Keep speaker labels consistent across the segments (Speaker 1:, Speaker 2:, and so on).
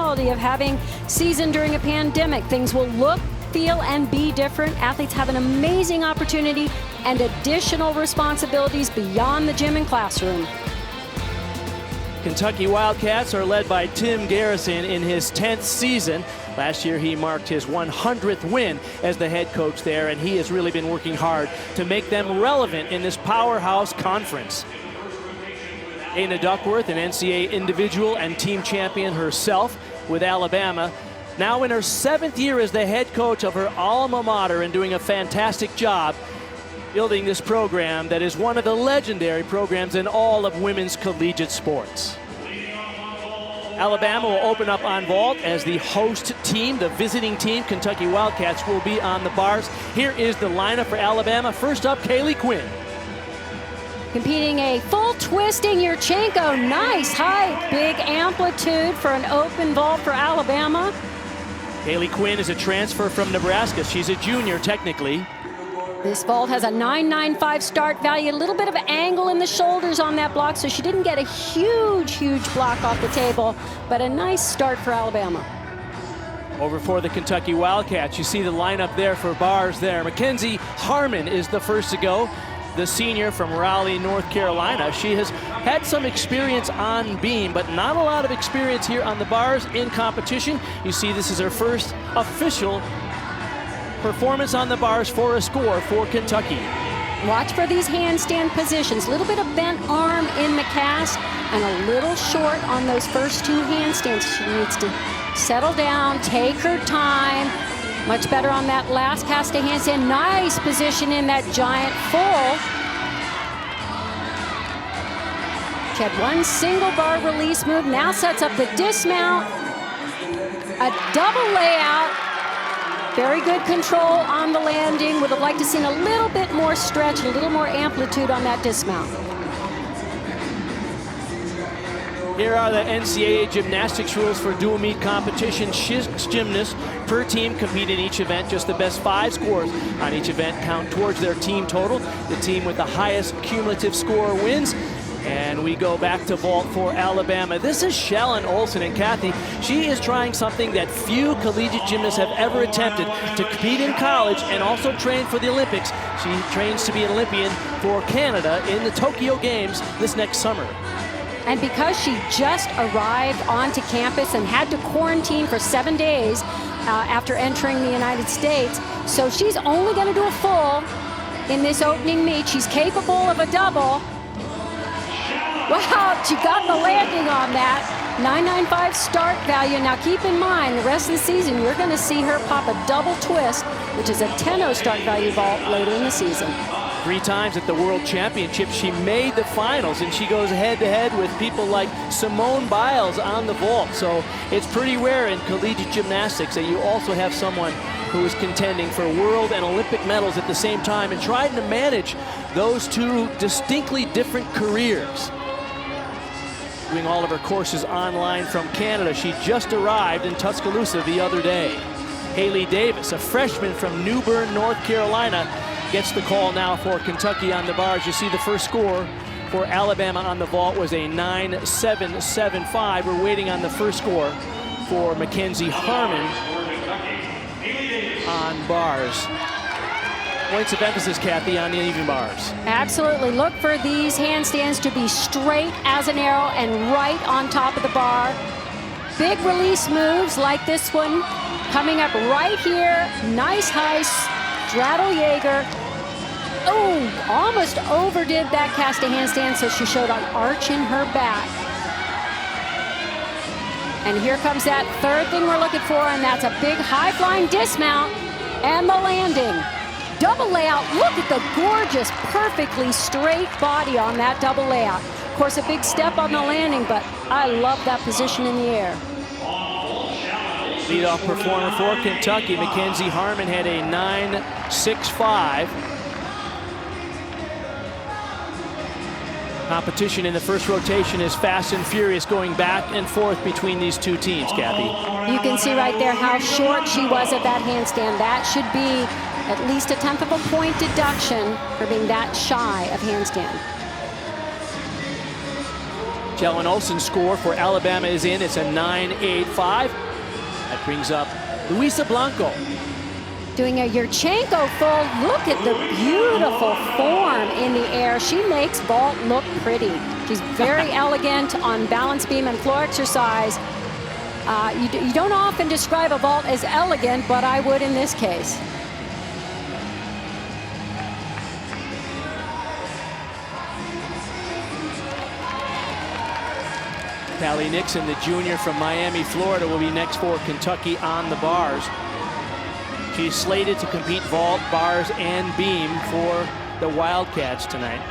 Speaker 1: reality of having season during a pandemic. Things will look, feel, and be different. Athletes have an amazing opportunity and additional responsibilities beyond the gym and classroom.
Speaker 2: Kentucky Wildcats are led by Tim Garrison in his 10th season. Last year he marked his 100th win as the head coach there, and he has really been working hard to make them relevant in this powerhouse conference. Dana Duckworth, an NCAA individual and team champion herself with Alabama, now in her 7th year as the head coach of her alma mater and doing a fantastic job building this program that is one of the legendary programs in all of women's collegiate sports. Alabama will open up on vault as the host team. The visiting team, Kentucky Wildcats, will be on the bars. Here is the lineup for Alabama. First up, Kaylee Quinn.
Speaker 1: Competing a full twisting Yurchenko. Nice height, big amplitude for an open vault for Alabama.
Speaker 2: Kaylee Quinn is a transfer from Nebraska. She's a junior technically.
Speaker 1: This vault has a 995 start value, a little bit of an angle in the shoulders on that block, so she didn't get a huge block off the table, but a nice start for Alabama.
Speaker 2: Over for the Kentucky Wildcats, you see the lineup there for bars there. Mackenzie Harmon is the first to go, the senior from Raleigh, North Carolina. She has had some experience on beam, but not a lot of experience here on the bars in competition. You see this is her first official performance on the bars for a score for Kentucky.
Speaker 1: Watch for these handstand positions. A little bit of bent arm in the cast and a little short on those first two handstands. She needs to settle down, take her time. Much better on that last cast to handstand. Nice position in that giant full. She had one single bar release move, now sets up the dismount. A double layout. Very good control on the landing. Would have liked to see a little bit more stretch, a little more amplitude on that dismount.
Speaker 2: Here are the NCAA gymnastics rules for dual meet competition. 6 gymnasts per team compete in each event. Just the best 5 scores on each event count towards their team total. The team with the highest cumulative score wins. And we go back to vault for Alabama. This is Shallon Olson, and Kathy, she is trying something that few collegiate gymnasts have ever attempted, to compete in college and also train for the Olympics. She trains to be an Olympian for Canada in the Tokyo Games this next summer.
Speaker 1: And because she just arrived onto campus and had to quarantine for 7 days after entering the United States, so she's only going to do a full in this opening meet. She's capable of a double. Wow, she got the landing on that. 995 start value. Now keep in mind, the rest of the season, you're going to see her pop a double twist, which is a 10-0 start value vault later in the season.
Speaker 2: 3 times at the World Championship, she made the finals, and she goes head-to-head with people like Simone Biles on the vault. So it's pretty rare in collegiate gymnastics that you also have someone who is contending for world and Olympic medals at the same time and trying to manage those two distinctly different careers. Doing all of her courses online from Canada. She just arrived in Tuscaloosa the other day. Haley Davis, a freshman from New Bern, North Carolina, gets the call now for Kentucky on the bars. You see the first score for Alabama on the vault was a 9.775. We're waiting on the first score for Mackenzie Harmon on bars. Points of emphasis, Kathy, on the even bars.
Speaker 1: Absolutely. Look for these handstands to be straight as an arrow and right on top of the bar. Big release moves like this one coming up right here. Nice high straddle Jaeger. Oh, almost overdid that cast to handstand, so she showed an arch in her back. And here comes that third thing we're looking for, and that's a big high-flying dismount and the landing. Double layout. Look at the gorgeous, perfectly straight body on that double layout. Of course, a big step on the landing, but I love that position in the air.
Speaker 2: Leadoff performer for Kentucky, Mackenzie Harmon, had a 9.65. Competition in the first rotation is fast and furious, going back and forth between these two teams, Kathy.
Speaker 1: You can see right there how short she was at that handstand. That should be at least a 1/10 of a point deduction for being that shy of handstand.
Speaker 2: Jalen Olsen's score for Alabama is in. It's a 9.85. That brings up Luisa Blanco.
Speaker 1: Doing a Yurchenko fold. Look at the beautiful form in the air. She makes vault look pretty. She's very elegant on balance beam and floor exercise. You don't often describe a vault as elegant, but I would in this case.
Speaker 2: Callie Nixon, the junior from Miami, Florida, will be next for Kentucky on the bars. She's slated to compete vault, bars, and beam for the Wildcats tonight.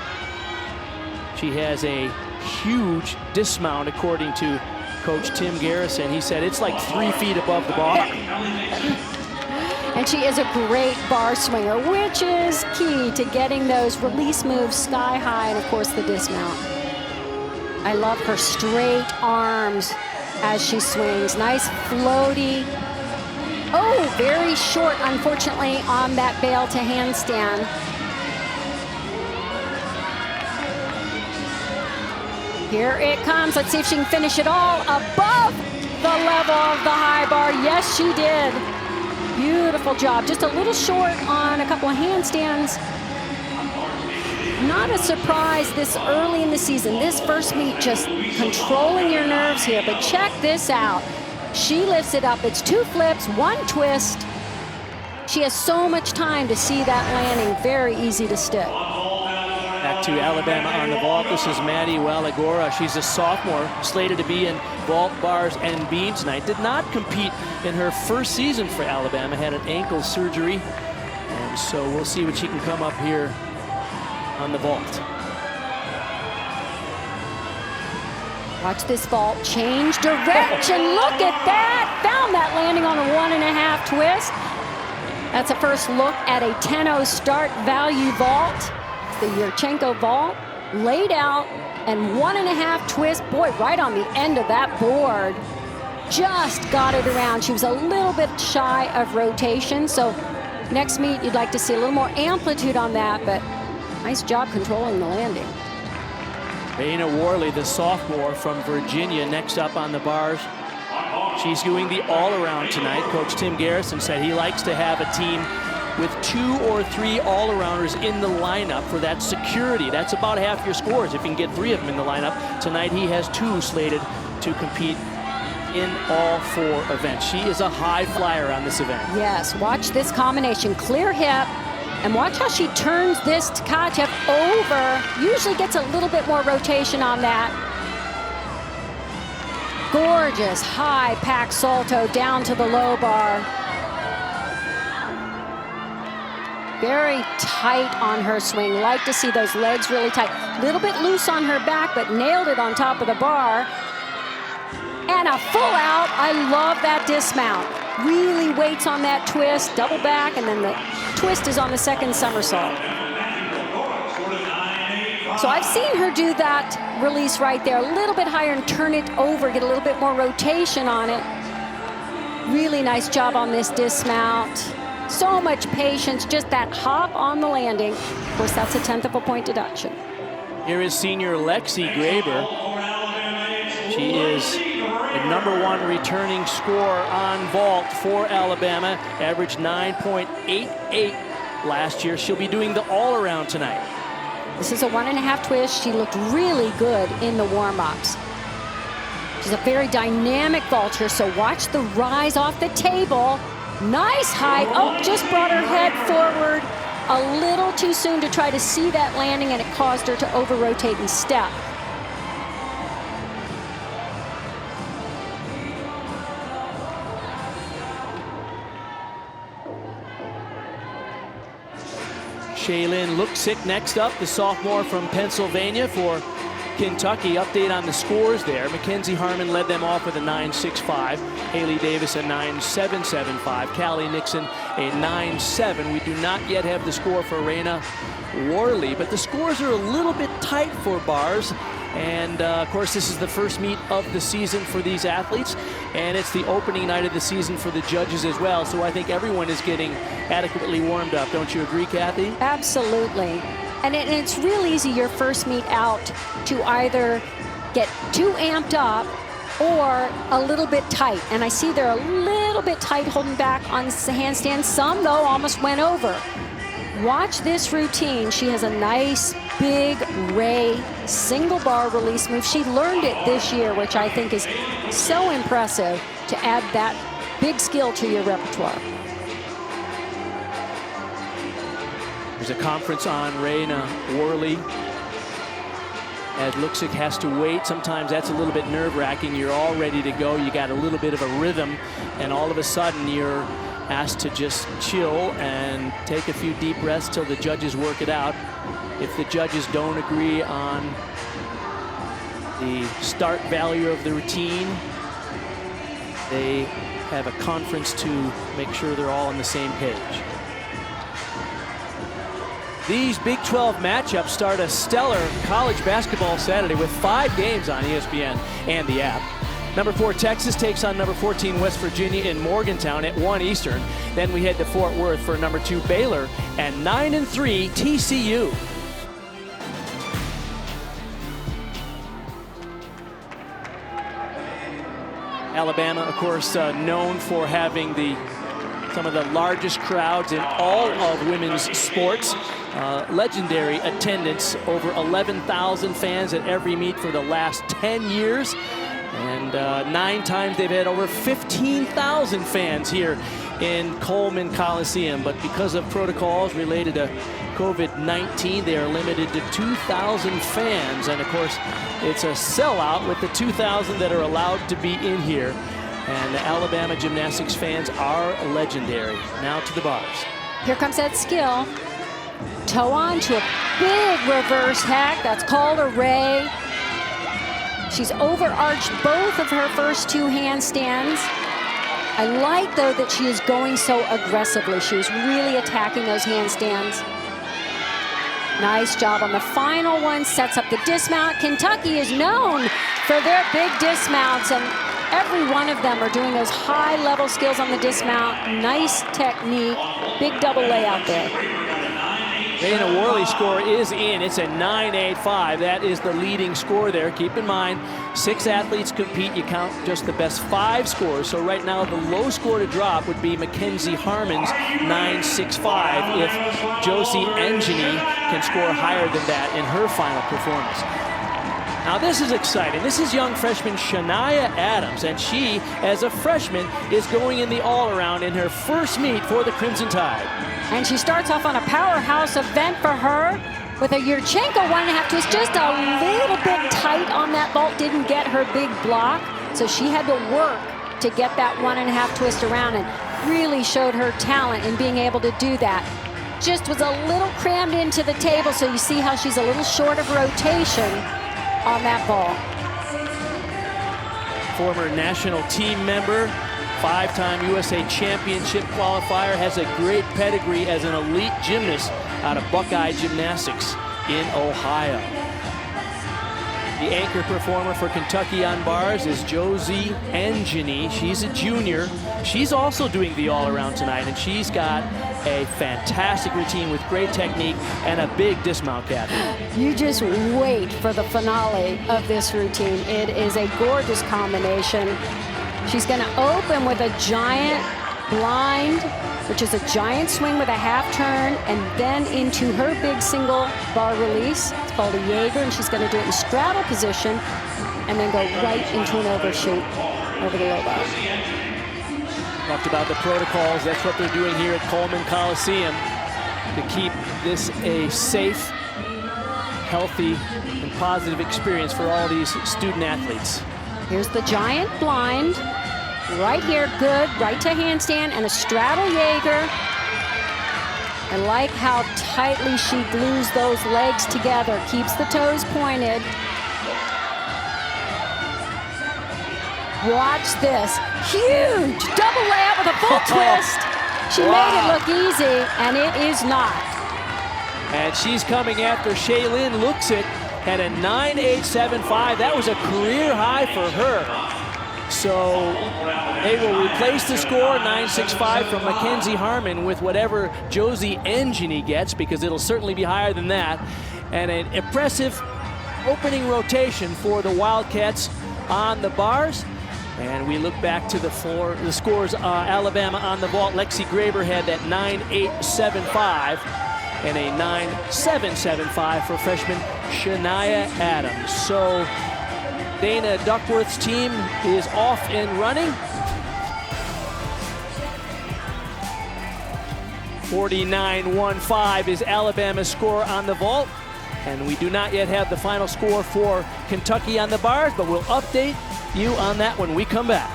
Speaker 2: She has a huge dismount, according to Coach Tim Garrison. He said it's like 3 feet above the bar.
Speaker 1: And she is a great bar swinger, which is key to getting those release moves sky high, and of course the dismount. I love her straight arms as she swings. Nice floaty. Oh, very short, unfortunately, on that bail to handstand. Here it comes. Let's see if she can finish it all above the level of the high bar. Yes, she did. Beautiful job. Just a little short on a couple of handstands. Not a surprise this early in the season. This first meet, just controlling your nerves here. But check this out. She lifts it up. It's 2 flips, 1 twist. She has so much time to see that landing. Very easy to stick.
Speaker 2: Back to Alabama on the vault. This is Maddie Walagora. She's a sophomore, slated to be in vault, bars, and beam tonight. Did not compete in her first season for Alabama. Had an ankle surgery. And so we'll see what she can come up here on the vault.
Speaker 1: Watch this vault change direction. Look at that. Found that landing on a 1.5 twist. That's a first look at a 10-0 start value vault. It's the Yurchenko vault. Laid out and 1.5 twist. Boy, right on the end of that board. Just got it around. She was a little bit shy of rotation. So next meet, you'd like to see a little more amplitude on that, but nice job controlling the landing.
Speaker 2: Raina Worley, the sophomore from Virginia, next up on the bars. She's doing the all-around tonight. Coach Tim Garrison said he likes to have a team with 2 or 3 all-arounders in the lineup for that security. That's about half your scores if you can get 3 of them in the lineup. Tonight he has 2 slated to compete in all 4 events. She is a high flyer on this event.
Speaker 1: Yes, watch this combination. Clear hip. And watch how she turns this Tkachev over. Usually gets a little bit more rotation on that. Gorgeous high pack salto down to the low bar. Very tight on her swing. Like to see those legs really tight. Little bit loose on her back, but nailed it on top of the bar. And a full out. I love that dismount. Really waits on that twist, double back, and then the twist is on the second somersault. So I've seen her do that release right there, a little bit higher and turn it over, get a little bit more rotation on it. Really nice job on this dismount. So much patience, just that hop on the landing. Of course, that's a 1/10 of a point deduction.
Speaker 2: Here is senior Lexi Graber. She is the #1 returning scorer on vault for Alabama. Averaged 9.88 last year. She'll be doing the all-around tonight.
Speaker 1: This is a 1.5 twist. She looked really good in the warm-ups. She's a very dynamic vaulter, so watch the rise off the table. Nice height. Oh, just brought her head forward a little too soon to try to see that landing, and it caused her to over-rotate and step.
Speaker 2: Shaylin Luksick next up, the sophomore from Pennsylvania for Kentucky. Update on the scores there. Mackenzie Harmon led them off with a 9.65. Haley Davis a 9.775. Callie Nixon a 9.7. We do not yet have the score for Raina Worley, but the scores are a little bit tight for bars. And of course, this is the first meet of the season for these athletes, and it's the opening night of the season for the judges as well. So I think everyone is getting adequately warmed up. Don't you agree, Kathy?
Speaker 1: Absolutely. And it's real easy your first meet out to either get too amped up or a little bit tight. And I see they're a little bit tight holding back on handstands. Some, though, almost went over. Watch this routine. She has a nice, big Ray single bar release move. She learned it this year, which I think is so impressive to add that big skill to your repertoire.
Speaker 2: There's a conference on Raina Worley. As Luksic has to wait. Sometimes that's a little bit nerve-wracking. You're all ready to go. You got a little bit of a rhythm, and all of a sudden you're asked to just chill and take a few deep breaths till the judges work it out. If the judges don't agree on the start value of the routine, they have a conference to make sure they're all on the same page. These Big 12 matchups start a stellar college basketball Saturday with 5 games on ESPN and the app. Number 4 Texas takes on number 14 West Virginia in Morgantown at 1 Eastern. Then we head to Fort Worth for number 2 Baylor and 9-3 TCU. Alabama, of course, known for having some of the largest crowds in all of women's sports. Legendary attendance, over 11,000 fans at every meet for the last 10 years. And 9 times they've had over 15,000 fans here in Coleman Coliseum. But because of protocols related to COVID-19, they are limited to 2,000 fans. And of course, it's a sellout with the 2,000 that are allowed to be in here. And the Alabama gymnastics fans are legendary. Now to the bars.
Speaker 1: Here comes that skill. Toe on to a big reverse hack. That's called a Ray. She's overarched both of her first 2 handstands. I like, though, that she is going so aggressively. She was really attacking those handstands. Nice job on the final one. Sets up the dismount. Kentucky is known for their big dismounts, and every one of them are doing those high-level skills on the dismount. Nice technique. Big double layout there.
Speaker 2: Raina Worley's score is in. It's a 9.85. That is the leading score there. Keep in mind, 6 athletes compete. You count just the best 5 scores. So right now, the low score to drop would be Mackenzie Harmon's 9.65 if Josie Engini can score higher than that in her final performance. Now this is exciting. This is young freshman Shania Adams, and she, as a freshman, is going in the all-around in her first meet for the Crimson Tide.
Speaker 1: And she starts off on a powerhouse event for her with a Yurchenko 1.5 twist, just a little bit tight on that vault, didn't get her big block, so she had to work to get that 1.5 twist around and really showed her talent in being able to do that. Just was a little crammed into the table, so you see how she's a little short of rotation on that ball.
Speaker 2: Former national team member, 5-time USA Championship qualifier, has a great pedigree as an elite gymnast out of Buckeye Gymnastics in Ohio. The anchor performer for Kentucky on bars is Josie Engini. She's a junior. She's also doing the all-around tonight, and she's got a fantastic routine with great technique and a big dismount cap.
Speaker 1: You just wait for the finale of this routine. It is a gorgeous combination. She's going to open with a giant blind, which is a giant swing with a half turn, and then into her big single bar release. It's called a Jaeger, and she's going to do it in straddle position and then go right into an overshoot over the low bar.
Speaker 2: Talked about the protocols. That's what they're doing here at Coleman Coliseum to keep this a safe, healthy, and positive experience for all these student athletes.
Speaker 1: Here's the giant blind. Right here, good, right to handstand, and a straddle Jaeger. I like how tightly she glues those legs together, keeps the toes pointed. Watch this, huge double layup with a full twist. She made it look easy, and it is not.
Speaker 2: And she's coming after Shailene Luksic, had a 9.875. That was a career high for her. So they will replace the score, 9.65 from Mackenzie Harmon, with whatever Josie Engini gets, because it'll certainly be higher than that. And an impressive opening rotation for the Wildcats on the bars. And we look back to the scores. Alabama on the vault. Lexi Graber had that 9.875 and a 9.775 for freshman Shania Adams. So Dana Duckworth's team is off and running. 49.15 is Alabama's score on the vault. And we do not yet have the final score for Kentucky on the bars, but we'll update you on that when we come back.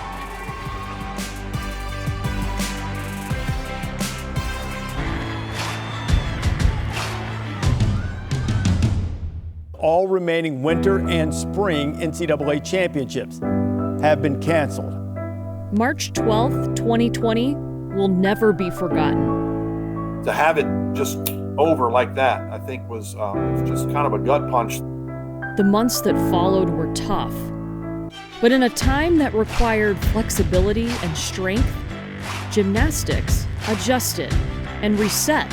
Speaker 3: All remaining winter and spring NCAA championships have been canceled.
Speaker 4: March 12th, 2020 will never be forgotten.
Speaker 5: To have it just over like that, I think was just kind of a gut punch.
Speaker 4: The months that followed were tough, but in a time that required flexibility and strength, gymnastics adjusted and reset.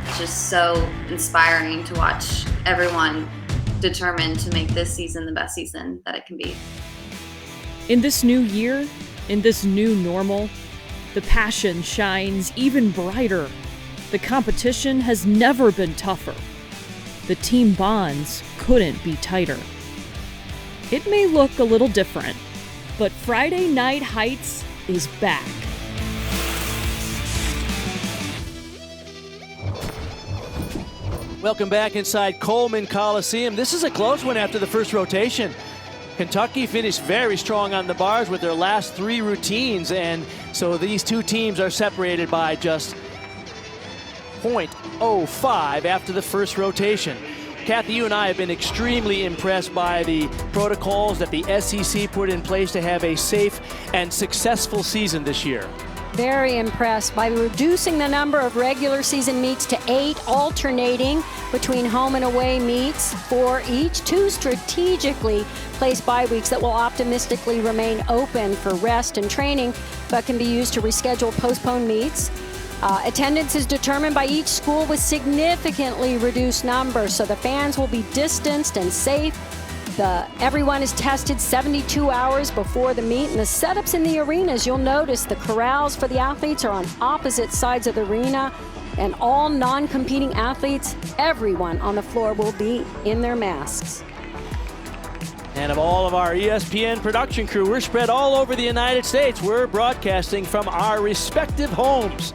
Speaker 6: It's just so inspiring to watch everyone determined to make this season the best season that it can be.
Speaker 4: In this new year, in this new normal, the passion shines even brighter. The competition has never been tougher. The team bonds couldn't be tighter. It may look a little different, but Friday Night Heights is back.
Speaker 2: Welcome back inside Coleman Coliseum. This is a close one after the first rotation. Kentucky finished very strong on the bars with their last 3 routines, and so these two teams are separated by just 0.05 after the first rotation. Kathy, you and I have been extremely impressed by the protocols that the SEC put in place to have a safe and successful season this year.
Speaker 1: Very impressed by reducing the number of regular season meets to 8, alternating between home and away meets for each. 2 strategically placed bye weeks that will optimistically remain open for rest and training, but can be used to reschedule postponed meets. Attendance is determined by each school with significantly reduced numbers, so the fans will be distanced and safe. Everyone is tested 72 hours before the meet, and the setups in the arenas, you'll notice the corrals for the athletes are on opposite sides of the arena, and all non-competing athletes, everyone on the floor will be in their masks.
Speaker 2: And of all of our ESPN production crew, we're spread all over the United States. We're broadcasting from our respective homes.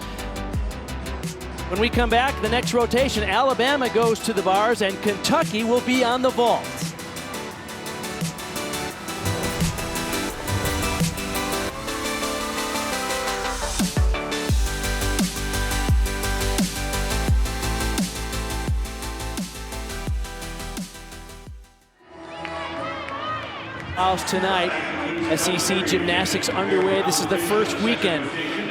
Speaker 2: When we come back, the next rotation, Alabama goes to the bars and Kentucky will be on the vault. House tonight, SEC gymnastics underway. This is the first weekend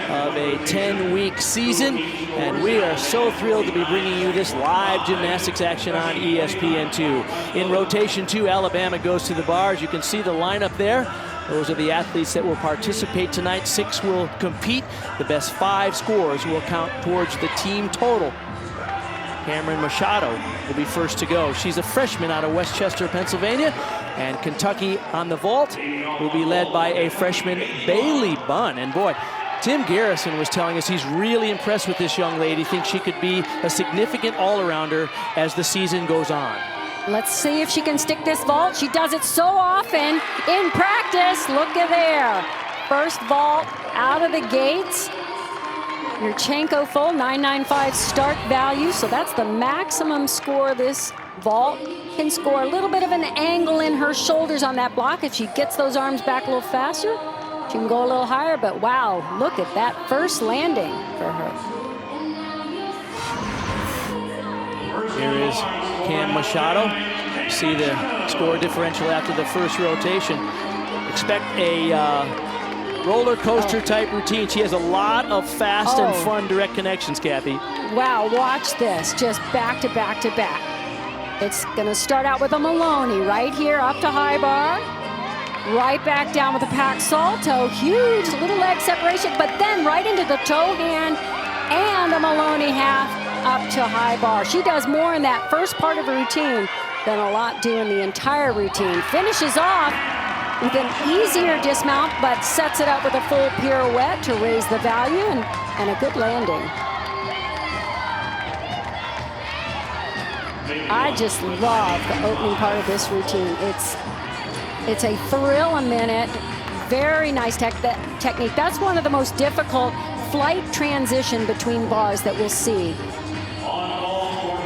Speaker 2: of a 10-week season, and we are so thrilled to be bringing you this live gymnastics action on ESPN2. In rotation 2, Alabama goes to the bars. You can see the lineup there. Those are the athletes that will participate tonight. 6 will compete. The best 5 scores will count towards the team total. Cameron Machado will be first to go. She's a freshman out of Westchester, Pennsylvania. And Kentucky on the vault will be led by a freshman, Bailey Bunn. And boy, Tim Garrison was telling us he's really impressed with this young lady. Thinks she could be a significant all-arounder as the season goes on.
Speaker 1: Let's see if she can stick this vault. She does it so often in practice. Look at there. First vault out of the gates. Yurchenko full, 995 start value, so that's the maximum score this vault can score. A little bit of an angle in her shoulders on that block. If she gets those arms back a little faster, she can go a little higher, but wow, look at that first landing for her.
Speaker 2: Here is Cam Machado. See the score differential after the first rotation. Expect a roller coaster type routine. She has a lot of fast and fun direct connections, Kathy.
Speaker 1: Wow, watch this, just back to back to back. It's gonna start out with a Maloney right here up to high bar. Right back down with a pack salto, huge little leg separation, but then right into the toe hand and a Maloney half up to high bar. She does more in that first part of her routine than a lot do in the entire routine. Finishes off with an easier dismount, but sets it up with a full pirouette to raise the value and a good landing. I just love the opening part of this routine. It's a thrill a minute, very nice technique. That's one of the most difficult flight transition between bars that we'll see.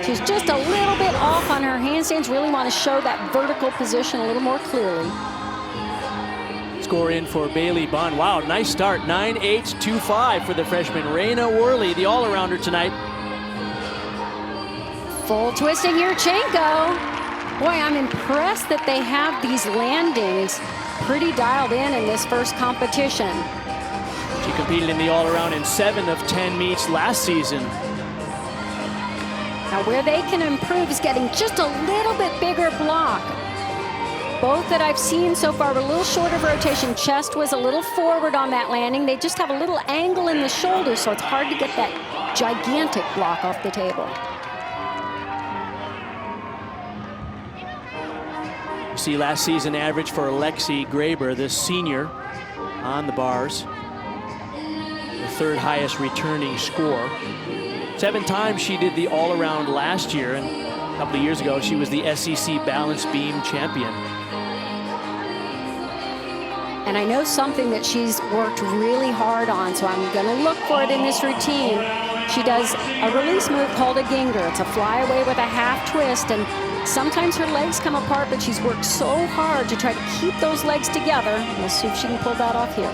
Speaker 1: She's just a little bit off on her handstands, really want to show that vertical position a little more clearly.
Speaker 2: Score in for Bailey Bunn. Wow, nice start, 9.825 for the freshman Raina Worley, the all-arounder tonight.
Speaker 1: Full twisting Yurchenko. Boy, I'm impressed that they have these landings pretty dialed in this first competition.
Speaker 2: She competed in the all-around in 7 of 10 meets last season.
Speaker 1: Now where they can improve is getting just a little bit bigger block. Both that I've seen so far were a little short of rotation. Chest was a little forward on that landing. They just have a little angle in the shoulder, so it's hard to get that gigantic block off the table.
Speaker 2: You see last season average for Lexi Graber, this senior on the bars. The third highest returning score. 7 times she did the all-around last year, and a couple of years ago she was the SEC balance beam champion.
Speaker 1: And I know something that she's worked really hard on, so I'm gonna look for it in this routine. She does a release move called a Ginger. It's a flyaway with a half twist, and sometimes her legs come apart, but she's worked so hard to try to keep those legs together. We'll see if she can pull that off here.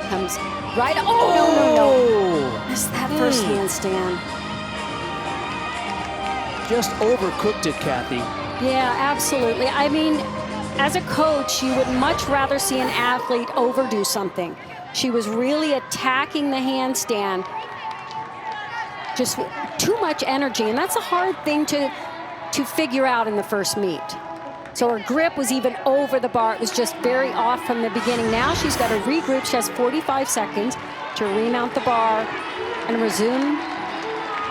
Speaker 1: Comes right, oh, no. Missed that first handstand.
Speaker 2: Just overcooked it, Kathy.
Speaker 1: Yeah, absolutely. I mean, as a coach, you would much rather see an athlete overdo something. She was really attacking the handstand, just too much energy, and that's a hard thing to figure out in the first meet. So her grip was even over the bar. It was just very off from the beginning. Now she's got to regroup. She has 45 seconds to remount the bar and resume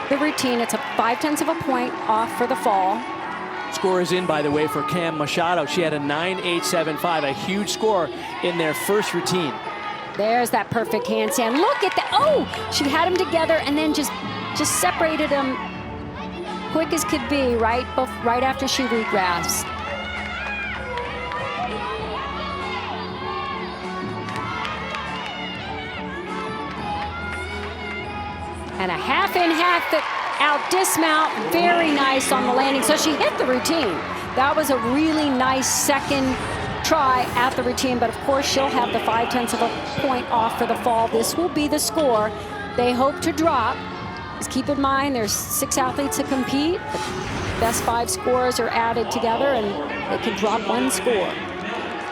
Speaker 1: the routine. It's a 0.5 of a point off for the fall.
Speaker 2: Score is in, by the way, for Cam Machado. She had a 9.875, a huge score in their first routine.
Speaker 1: There's that perfect handstand. Look at that. Oh, she had them together and then just separated them quick as could be right after she regrasped. And a half in, half out dismount, very nice on the landing. So she hit the routine. That was a really nice second try at the routine, but of course she'll have the 0.5 of a point off for the fall. This will be the score they hope to drop. Just keep in mind there's 6 athletes to compete. The best 5 scores are added together and they can drop 1 score.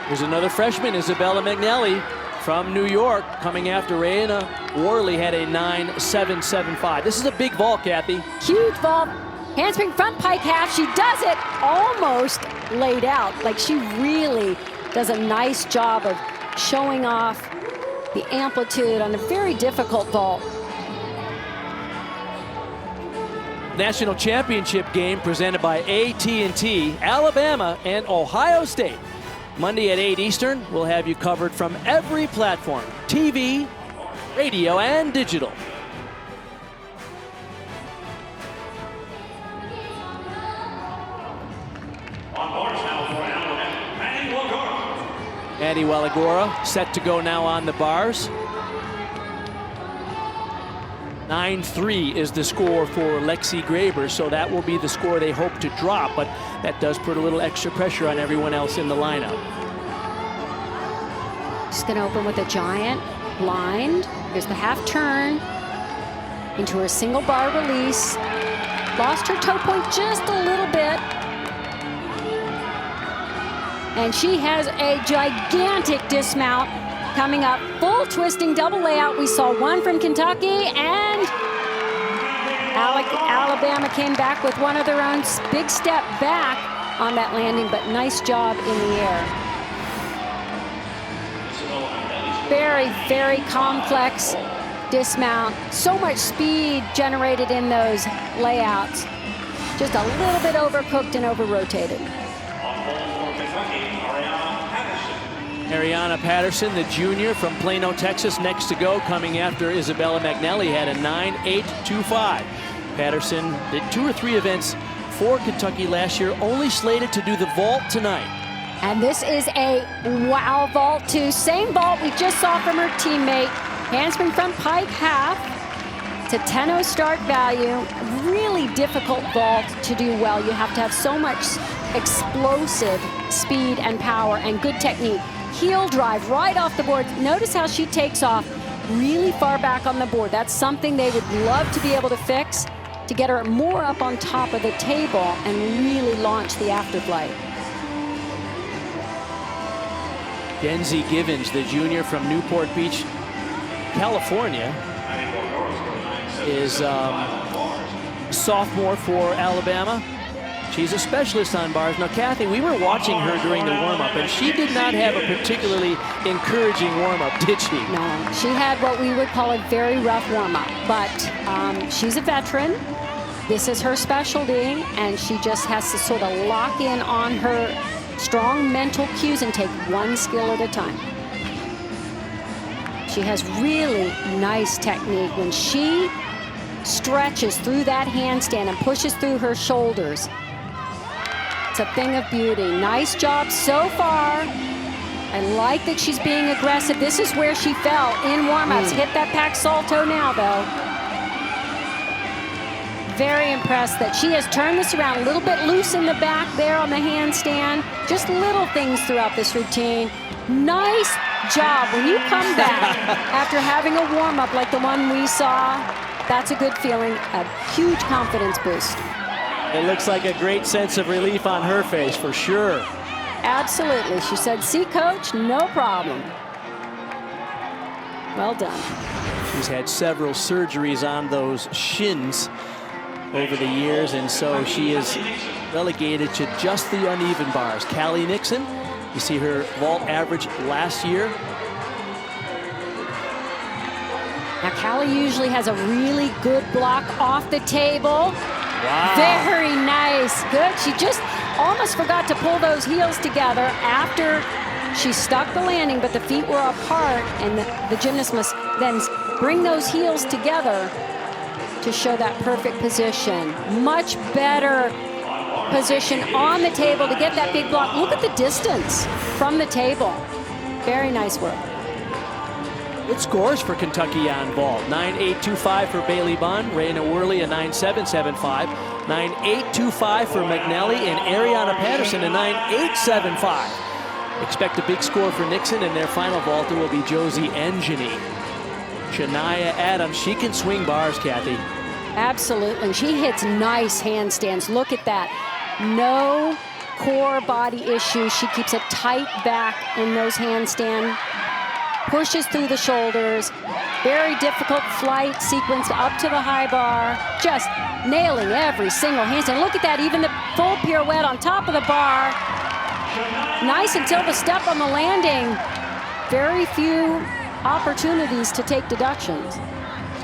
Speaker 2: Here's another freshman, Isabella McNally from New York, coming after Raina Worley had a 9.775. This is a big vault, Kathy.
Speaker 1: Huge vault. Handspring front pike half. She does it almost laid out. Like she really does a nice job of showing off the amplitude on a very difficult vault.
Speaker 2: National championship game presented by AT&T, Alabama and Ohio State. Monday at 8 Eastern, we'll have you covered from every platform, TV, radio, and digital. Maddie Walagora set to go now on the bars. 9.3 is the score for Lexi Graber, so that will be the score they hope to drop, but that does put a little extra pressure on everyone else in the lineup.
Speaker 1: She's going to open with a giant blind. Here's the half turn into her single bar release. Lost her toe point just a little bit. And she has a gigantic dismount coming up. Full twisting double layout. We saw one from Kentucky, and Alabama came back with one of their own. Big step back on that landing, but nice job in the air. Very, very complex dismount. So much speed generated in those layouts. Just a little bit overcooked and over-rotated.
Speaker 2: Ariana Patterson, the junior from Plano, Texas, next to go, coming after Isabella McNally, had a 9.825. Patterson did 2 or 3 events for Kentucky last year, only slated to do the vault tonight.
Speaker 1: And this is a wow vault too. Same vault we just saw from her teammate. Handspring front pike half to 10.0 start value. Really difficult vault to do well. You have to have so much explosive speed and power and good technique. Heel drive right off the board. Notice how she takes off really far back on the board. That's something they would love to be able to fix, to get her more up on top of the table and really launch the afterflight.
Speaker 2: Denzi Givens, the junior from Newport Beach, California, is sophomore for Alabama. She's a specialist on bars. Now, Kathy, we were watching her during the warm-up, and she did not have a particularly encouraging warm-up, did she?
Speaker 1: No, she had what we would call a very rough warm-up, but she's a veteran. This is her specialty, and she just has to sort of lock in on her strong mental cues and take one skill at a time. She has really nice technique. When she stretches through that handstand and pushes through her shoulders, it's a thing of beauty. Nice job so far. I like that she's being aggressive. This is where she fell in warm-ups. Hit that pack salto now, though. Very impressed that she has turned this around. A little bit loose in the back there on the handstand. Just little things throughout this routine. Nice job. When you come back after having a warm-up like the one we saw, that's a good feeling, a huge confidence boost.
Speaker 2: It looks like a great sense of relief on her face, for sure.
Speaker 1: Absolutely. She said, see, coach, no problem. Well done.
Speaker 2: She's had several surgeries on those shins over the years, and so she is relegated to just the uneven bars. Callie Nixon, you see her vault average last year.
Speaker 1: Now, Callie usually has a really good block off the table.
Speaker 2: Wow.
Speaker 1: Very nice. Good. She just almost forgot to pull those heels together after she stuck the landing, but the feet were apart, and the gymnast must then bring those heels together to show that perfect position. Much better position on the table to get that big block. Look at the distance from the table. Very nice work.
Speaker 2: Good scores for Kentucky on vault. 9.825 for Bailey Bunn, Raina Worley a 9.775, 9.825 for McNally and Ariana Patterson a 9.875. Expect a big score for Nixon, and their final vaulter will be Josie Engini. Shania Adams, she can swing bars, Kathy.
Speaker 1: Absolutely. She hits nice handstands. Look at that. No core body issues. She keeps a tight back in those handstand. Pushes through the shoulders. Very difficult flight sequence up to the high bar. Just nailing every single handstand. Look at that, even the full pirouette on top of the bar. Nice until the step on the landing. Very few opportunities to take deductions.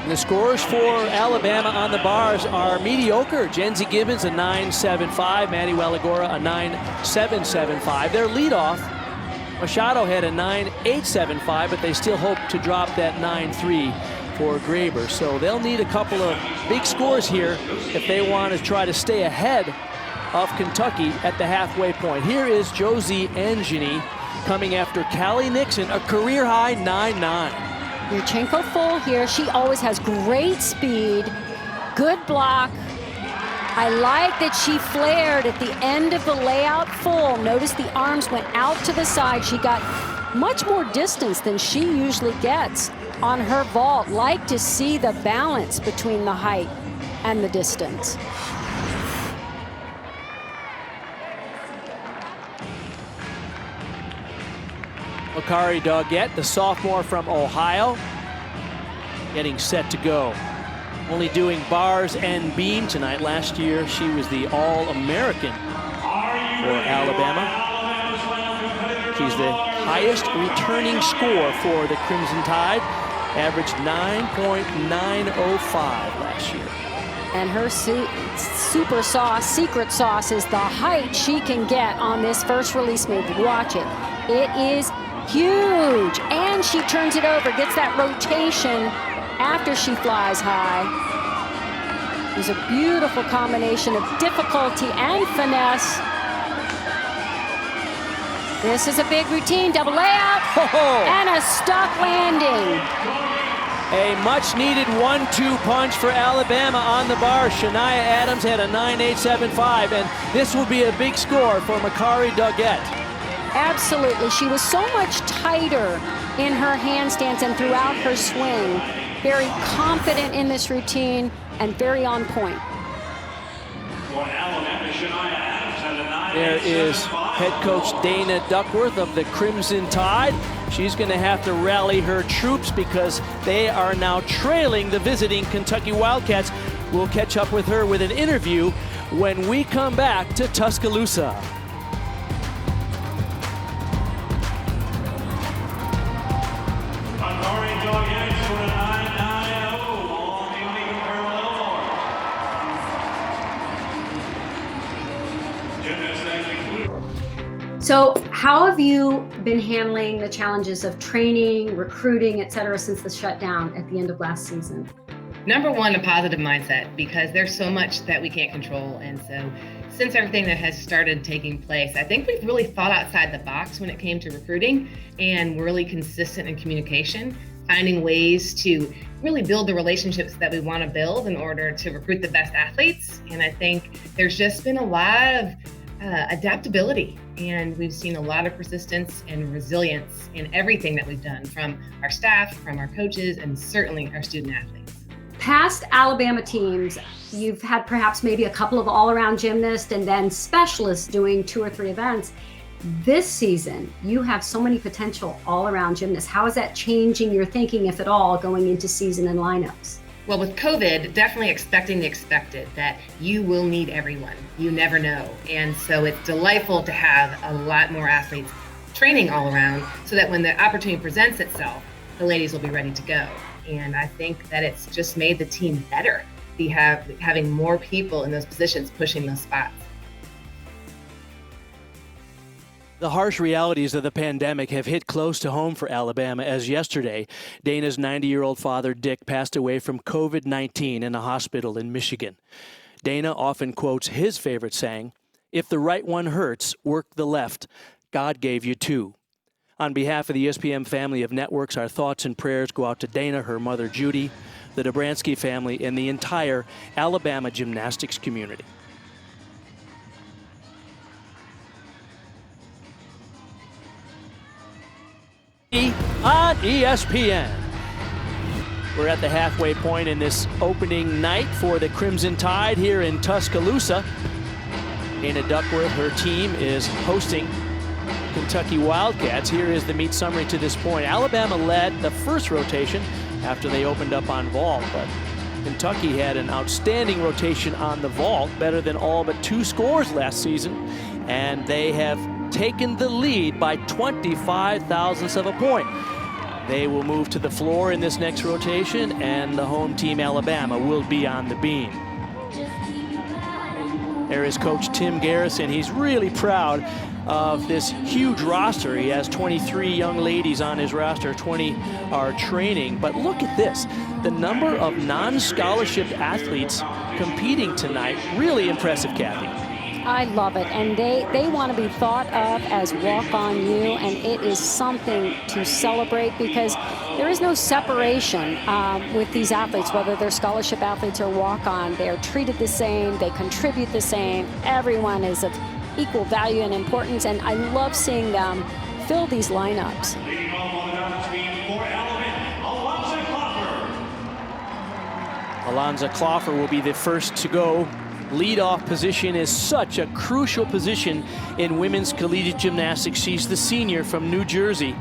Speaker 2: And the scores for Alabama on the bars are mediocre. Jenzy Gibbons a 9.75, Maddie Walagora a 9.775. Their leadoff, Machado, had a 9.875, but they still hope to drop that 9.3 for Graber. So they'll need a couple of big scores here if they want to try to stay ahead of Kentucky at the halfway point. Here is Josie Engini coming after Callie Nixon, a career-high 9.9.
Speaker 1: Yurchenko full here. She always has great speed, good block. I like that she flared at the end of the layout full. Notice the arms went out to the side. She got much more distance than she usually gets on her vault. Like to see the balance between the height and the distance.
Speaker 2: Makari Doggett, the sophomore from Ohio, getting set to go. Only doing bars and beam tonight. Last year, she was the All-American for Alabama. She's the highest returning score for the Crimson Tide, averaged 9.905 last year.
Speaker 1: And her super sauce, secret sauce, is the height she can get on this first release move. Watch it. It is huge. And she turns it over, gets that rotation after she flies high. It's a beautiful combination of difficulty and finesse. This is a big routine, double layup, and a stuck landing.
Speaker 2: A much-needed 1-2 punch for Alabama on the bar. Shania Adams had a 9.875, and this will be a big score for Makari Doggett.
Speaker 1: Absolutely. She was so much tighter in her handstands and throughout her swing. Very confident in this routine and very on point.
Speaker 2: There is head coach Dana Duckworth of the Crimson Tide. She's going to have to rally her troops because they are now trailing the visiting Kentucky Wildcats. We'll catch up with her with an interview when we come back to Tuscaloosa.
Speaker 1: So how have you been handling the challenges of training, recruiting, et cetera, since the shutdown at the end of last season?
Speaker 7: Number one, a positive mindset, because there's so much that we can't control. And so since everything that has started taking place, I think we've really thought outside the box when it came to recruiting, and we're really consistent in communication, finding ways to really build the relationships that we want to build in order to recruit the best athletes. And I think there's just been a lot of adaptability, and we've seen a lot of persistence and resilience in everything that we've done, from our staff, from our coaches, and certainly our student athletes.
Speaker 1: Past Alabama teams, you've had perhaps maybe a couple of all-around gymnasts and then specialists doing 2 or 3 events. This season, you have so many potential all-around gymnasts. How is that changing your thinking, if at all, going into season and lineups?
Speaker 7: Well, with COVID, definitely expecting the expected, that you will need everyone. You never know. And so it's delightful to have a lot more athletes training all around so that when the opportunity presents itself, the ladies will be ready to go. And I think that it's just made the team better, having more people in those positions pushing those spots.
Speaker 2: The harsh realities of the pandemic have hit close to home for Alabama, as yesterday, Dana's 90-year-old father, Dick, passed away from COVID-19 in a hospital in Michigan. Dana often quotes his favorite saying, "If the right one hurts, work the left. God gave you 2. On behalf of the ESPN family of networks, our thoughts and prayers go out to Dana, her mother, Judy, the Dobransky family, and the entire Alabama gymnastics community. On ESPN. We're at the halfway point in this opening night for the Crimson Tide here in Tuscaloosa. Dana Duckworth, her team, is hosting Kentucky Wildcats. Here is the meet summary to this point. Alabama led the first rotation after they opened up on vault, but Kentucky had an outstanding rotation on the vault, better than all but 2 scores last season, and they have taken the lead by 25 thousandths of a point. They will move to the floor in this next rotation, and the home team, Alabama, will be on the beam. There is Coach Tim Garrison. He's really proud of this huge roster. He has 23 young ladies on his roster, 20 are training. But look at this, the number of non-scholarship athletes competing tonight, really impressive, Kathy.
Speaker 1: I love it, and they want to be thought of as walk-on U, and it is something to celebrate because there is no separation with these athletes, whether they're scholarship athletes or walk-on. They are treated the same, they contribute the same, everyone is of equal value and importance, and I love seeing them fill these lineups.
Speaker 2: Alonza Cloffer will be the first to go. Leadoff position is such a crucial position in women's collegiate gymnastics. She's the senior from New Jersey,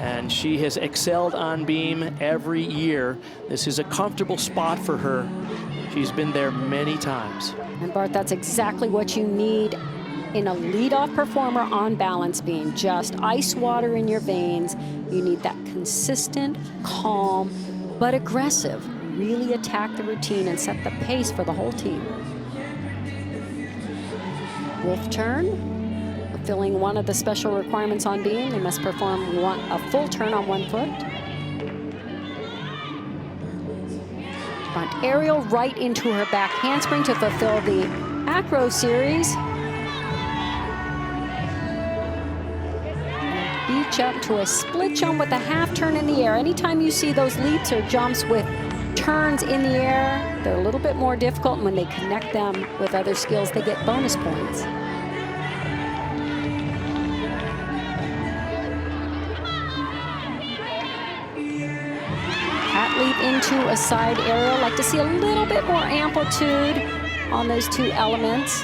Speaker 2: and she has excelled on beam every year. This is a comfortable spot for her. She's been there many times.
Speaker 1: And Bart, that's exactly what you need in a leadoff performer on balance beam. Just ice water in your veins. You need that consistent, calm, but aggressive. Really attack the routine and set the pace for the whole team. Wolf turn. Fulfilling one of the special requirements on beam, they must perform a full turn on 1 foot. Front aerial right into her back handspring to fulfill the acro series. Beach up to a split jump with a half turn in the air. Anytime you see those leaps or jumps with turns in the air, they're a little bit more difficult, and when they connect them with other skills, they get bonus points. Leap into a side aerial. Like to see a little bit more amplitude on those two elements.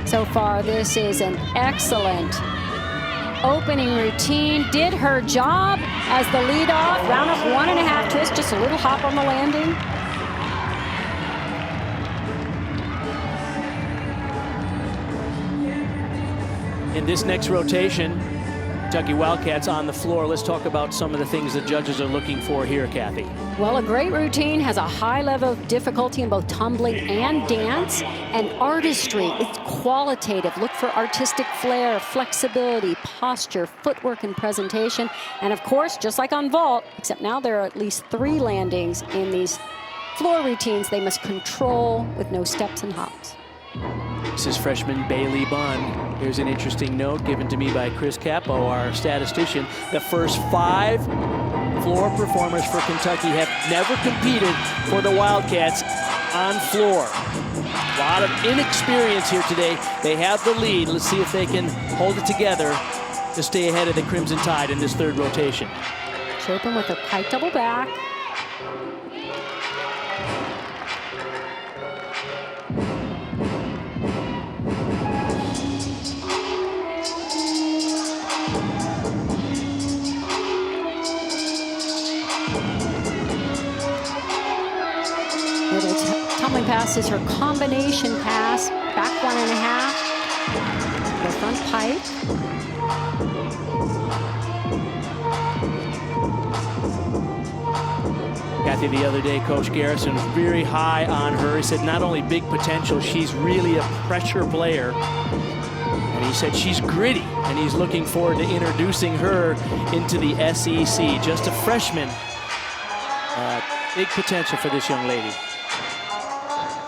Speaker 1: So far, this is an excellent opening routine. Did her job as the lead off. Round up 1.5 twist, just a little hop on the landing.
Speaker 2: In this next rotation, Kentucky Wildcats on the floor. Let's talk about some of the things the judges are looking for here, Kathy.
Speaker 1: Well, a great routine has a high level of difficulty in both tumbling and dance, and artistry. It's qualitative. Look for artistic flair, flexibility, posture, footwork, and presentation. And of course, just like on vault, except now there are at least 3 landings in these floor routines they must control with no steps and hops.
Speaker 2: This is freshman Bailey Bunn. Here's an interesting note given to me by Chris Capo, our statistician. The first 5 floor performers for Kentucky have never competed for the Wildcats on floor. A lot of inexperience here today. They have the lead. Let's see if they can hold it together to stay ahead of the Crimson Tide in this 3rd rotation.
Speaker 1: Chopin with a pike double back. Tumbling pass is her combination pass, back 1.5, the front pike.
Speaker 2: Kathy, the other day, Coach Garrison was very high on her. He said not only big potential, she's really a pressure player. And he said she's gritty, and he's looking forward to introducing her into the SEC. Just a freshman. Big potential for this young lady.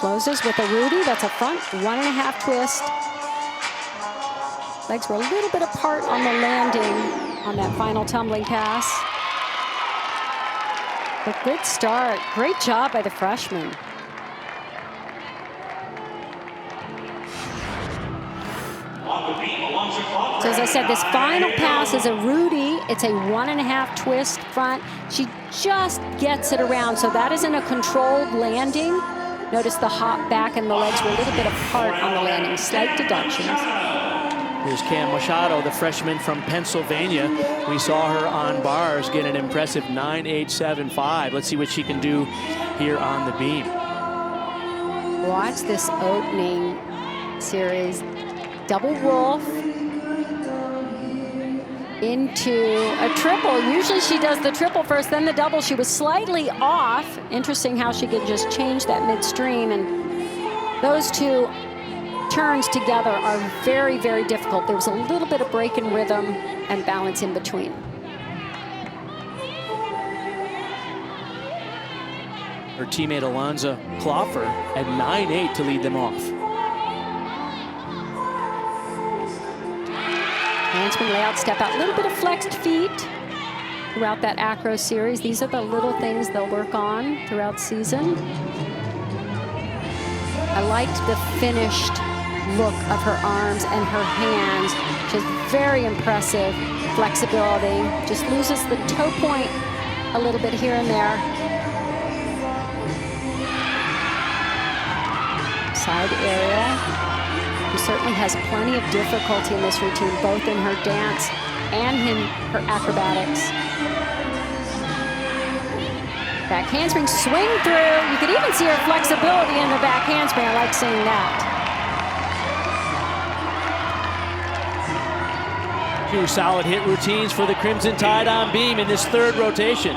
Speaker 1: Closes with a Rudy, that's a front 1.5 twist. Legs were a little bit apart on the landing on that final tumbling pass. But good start, great job by the freshman. So as I said, this final pass is a Rudy. It's a 1.5 twist front. She just gets it around, so that isn't a controlled landing. Notice the hop back and the legs were a little bit apart on the landing, slight deductions.
Speaker 2: Here's Cam Machado, the freshman from Pennsylvania. We saw her on bars get an impressive 9.875. Let's see what she can do here on the beam.
Speaker 1: Watch this opening series. Double wolf into a triple. Usually she does the triple first, then the double. She was slightly off. Interesting how she could just change that midstream, and those two turns together are very, very difficult. There was a little bit of break in rhythm and balance in between.
Speaker 2: Her teammate Alonza Kloffer at 9.8 to lead them off.
Speaker 1: Handspring layout, step out, a little bit of flexed feet throughout that acro series. These are the little things they'll work on throughout season. I liked the finished look of her arms and her hands. Just very impressive flexibility. Just loses the toe point a little bit here and there. Side area. She certainly has plenty of difficulty in this routine, both in her dance and in her acrobatics. Back handspring, swing through. You can can see her flexibility in the back handspring. I like seeing that.
Speaker 2: 2 solid hit routines for the Crimson Tide on beam in this 3rd rotation.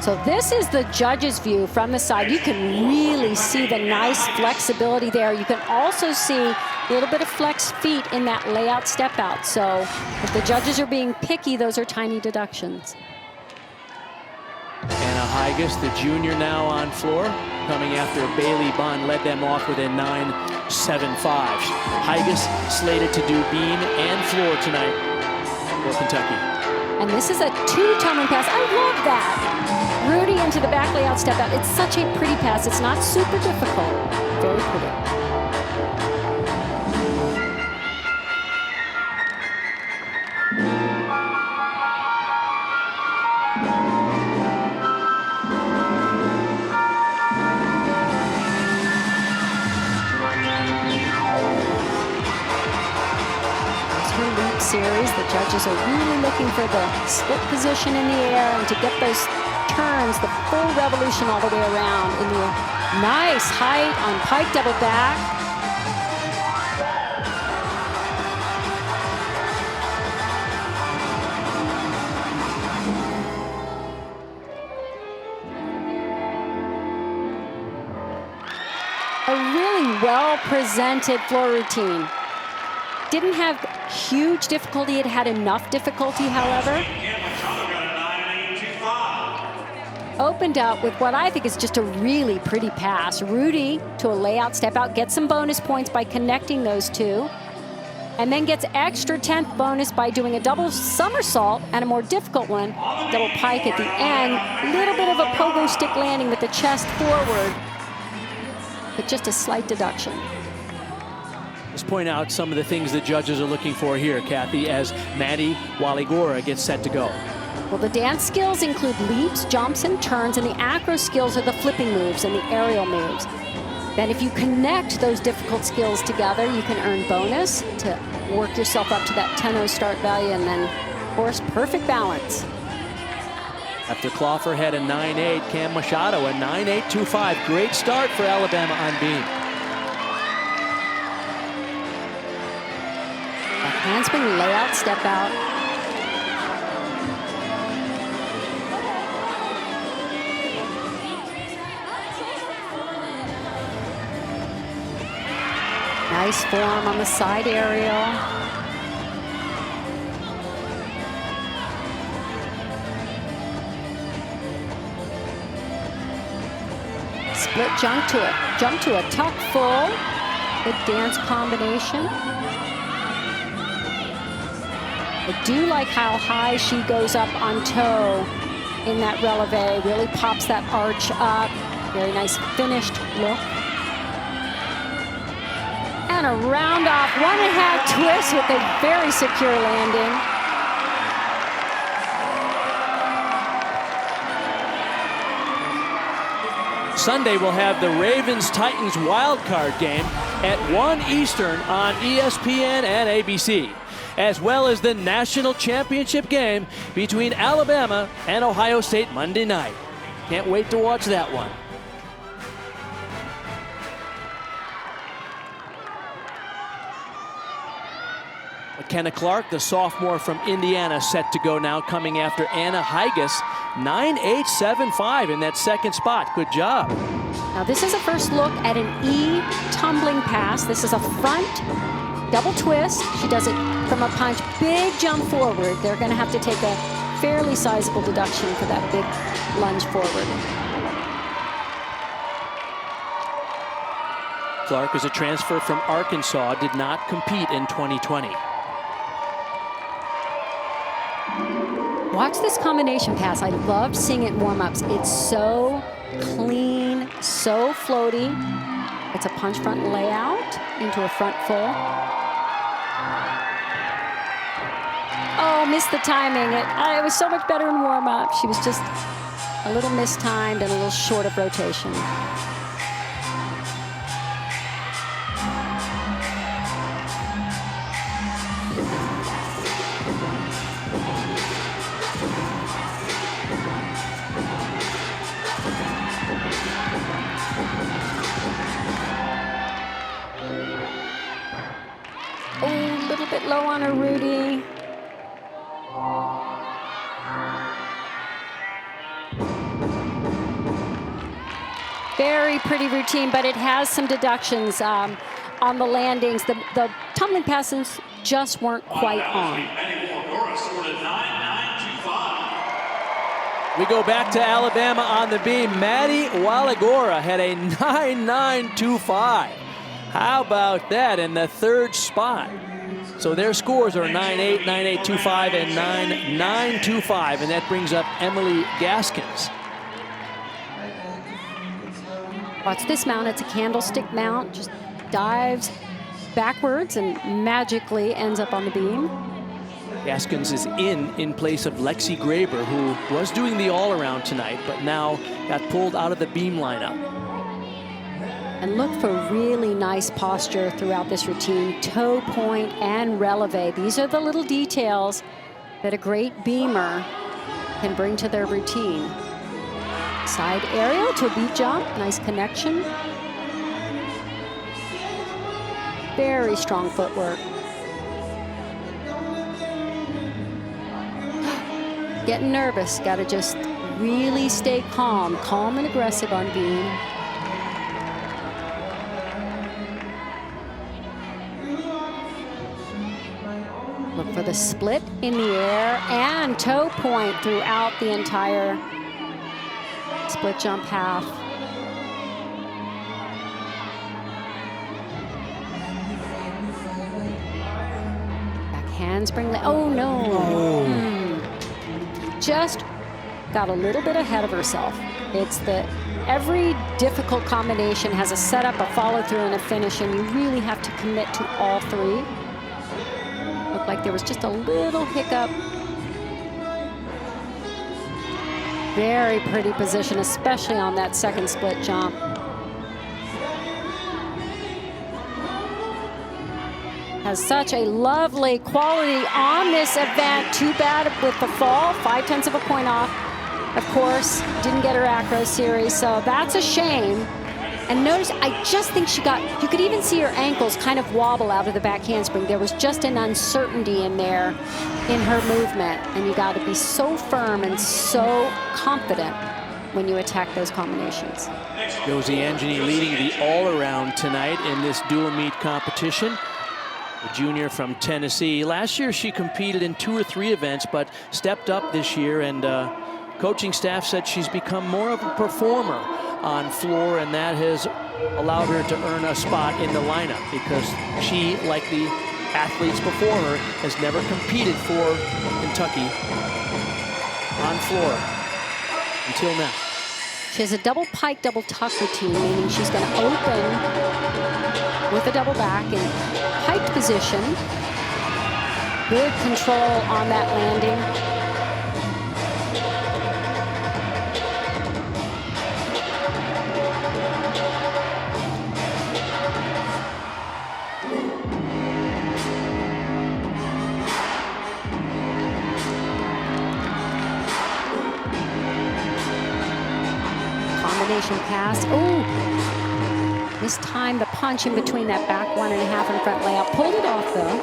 Speaker 1: So this is the judge's view from the side. You can really see the nice flexibility there. You can also see a little bit of flex feet in that layout step out. So if the judges are being picky, those are tiny deductions.
Speaker 2: Anna Higas, the junior now on floor, coming after Bailey Bond led them off with a 9.75. Higas slated to do beam and floor tonight for Kentucky.
Speaker 1: And this is a 2-tumbling pass. I love that. Rudy into the back layout step out. It's such a pretty pass. It's not super difficult. Very pretty. Series. The judges are really looking for the split position in the air and to get those turns, the full revolution all the way around in the nice height on pike double back. A really well-presented floor routine. Didn't have huge difficulty. It had enough difficulty, however. Opened up with what I think is just a really pretty pass. Rudy to a layout step out, gets some bonus points by connecting those two, and then gets extra 10th bonus by doing a double somersault and a more difficult one, double pike at the end. Little bit of a pogo stick landing with the chest forward, but just a slight deduction.
Speaker 2: Let's point out some of the things the judges are looking for here, Kathy, as Maddie Waligora gets set to go.
Speaker 1: Well, the dance skills include leaps, jumps, and turns, and the acro skills are the flipping moves and the aerial moves. Then if you connect those difficult skills together, you can earn bonus to work yourself up to that 10-0 start value, and then, of course, perfect balance.
Speaker 2: After Cloffer had a 9.8, Cam Machado a 9.825. Great start for Alabama on beam.
Speaker 1: Handspring layout, step out. Nice form on the side aerial. Split jump to a tuck full. Good dance combination. I do like how high she goes up on toe in that releve. Really pops that arch up. Very nice finished look. And a round off 1.5 twist with a very secure landing.
Speaker 2: Sunday we'll have the Ravens-Titans wildcard game at 1 Eastern on ESPN and ABC, as well as the national championship game between Alabama and Ohio State Monday night. Can't wait to watch that one. McKenna Clark, the sophomore from Indiana, set to go now, coming after Anna Higas. 9.875 in that second spot. Good job.
Speaker 1: Now this is a first look at an E tumbling pass. This is a front double twist. She does it from a punch. Big jump forward. They're going to have to take a fairly sizable deduction for that big lunge forward.
Speaker 2: Clark is a transfer from Arkansas, did not compete in 2020.
Speaker 1: Watch this combination pass. I loved seeing it in warm-ups. It's so clean, so floaty. It's a punch front layout into a front full. Oh, missed the timing. It was so much better in warm-up. She was just a little mistimed and a little short of rotation. slow on her Rudy. Very pretty routine, but it has some deductions on the landings. The tumbling passes just weren't quite on.
Speaker 2: We go back to Alabama on the beam. Maddie Walagora had a 9.925. How about that in the third spot? So their scores are 9.8, 9.825, and 9.925, and that brings up Emily Gaskins.
Speaker 1: Watch this mount. It's a candlestick mount. Just dives backwards and magically ends up on the beam.
Speaker 2: Gaskins is in place of Lexi Graber, who was doing the all-around tonight, but now got pulled out of the beam lineup.
Speaker 1: And look for really nice posture throughout this routine. Toe point and releve. These are the little details that a great beamer can bring to their routine. Side aerial to a beat jump, nice connection. Very strong footwork. Getting nervous, gotta just really stay calm. Calm and aggressive on beam. Look for the split in the air and toe point throughout the entire split jump half. Back handspring, oh no. Just got a little bit ahead of herself. It's every difficult combination has a setup, a follow through, and a finish, and you really have to commit to all three. Looked like there was just a little hiccup. Very pretty position, especially on that second split jump. Has such a lovely quality on this event. Too bad with the fall, 0.5 of a point off. Of course, didn't get her acro series, so that's a shame. And notice, I just think you could even see her ankles kind of wobble out of the back handspring. There was just an uncertainty in there in her movement, and you got to be so firm and so confident when you attack those combinations.
Speaker 2: Josie Angini leading the all-around tonight in this dual meet competition. A junior from Tennessee. Last year she competed in 2 or 3 events, but stepped up this year, and coaching staff said she's become more of a performer on floor, and that has allowed her to earn a spot in the lineup because she, like the athletes before her, has never competed for Kentucky on floor until now.
Speaker 1: She has a double pike, double tuck routine, meaning she's going to open with a double back in piked position. Good control on that landing. Combination pass. Oh, this time the punch in between that back 1.5 and front layout. Pulled it off though.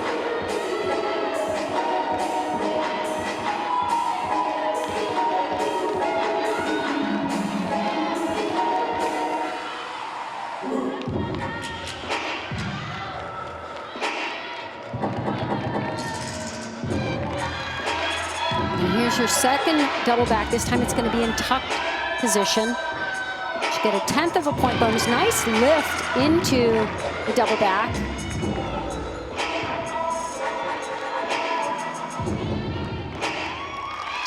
Speaker 1: And here's your second double back. This time it's going to be in tucked position. Get a 1/10 of a point bonus. Nice lift into the double back.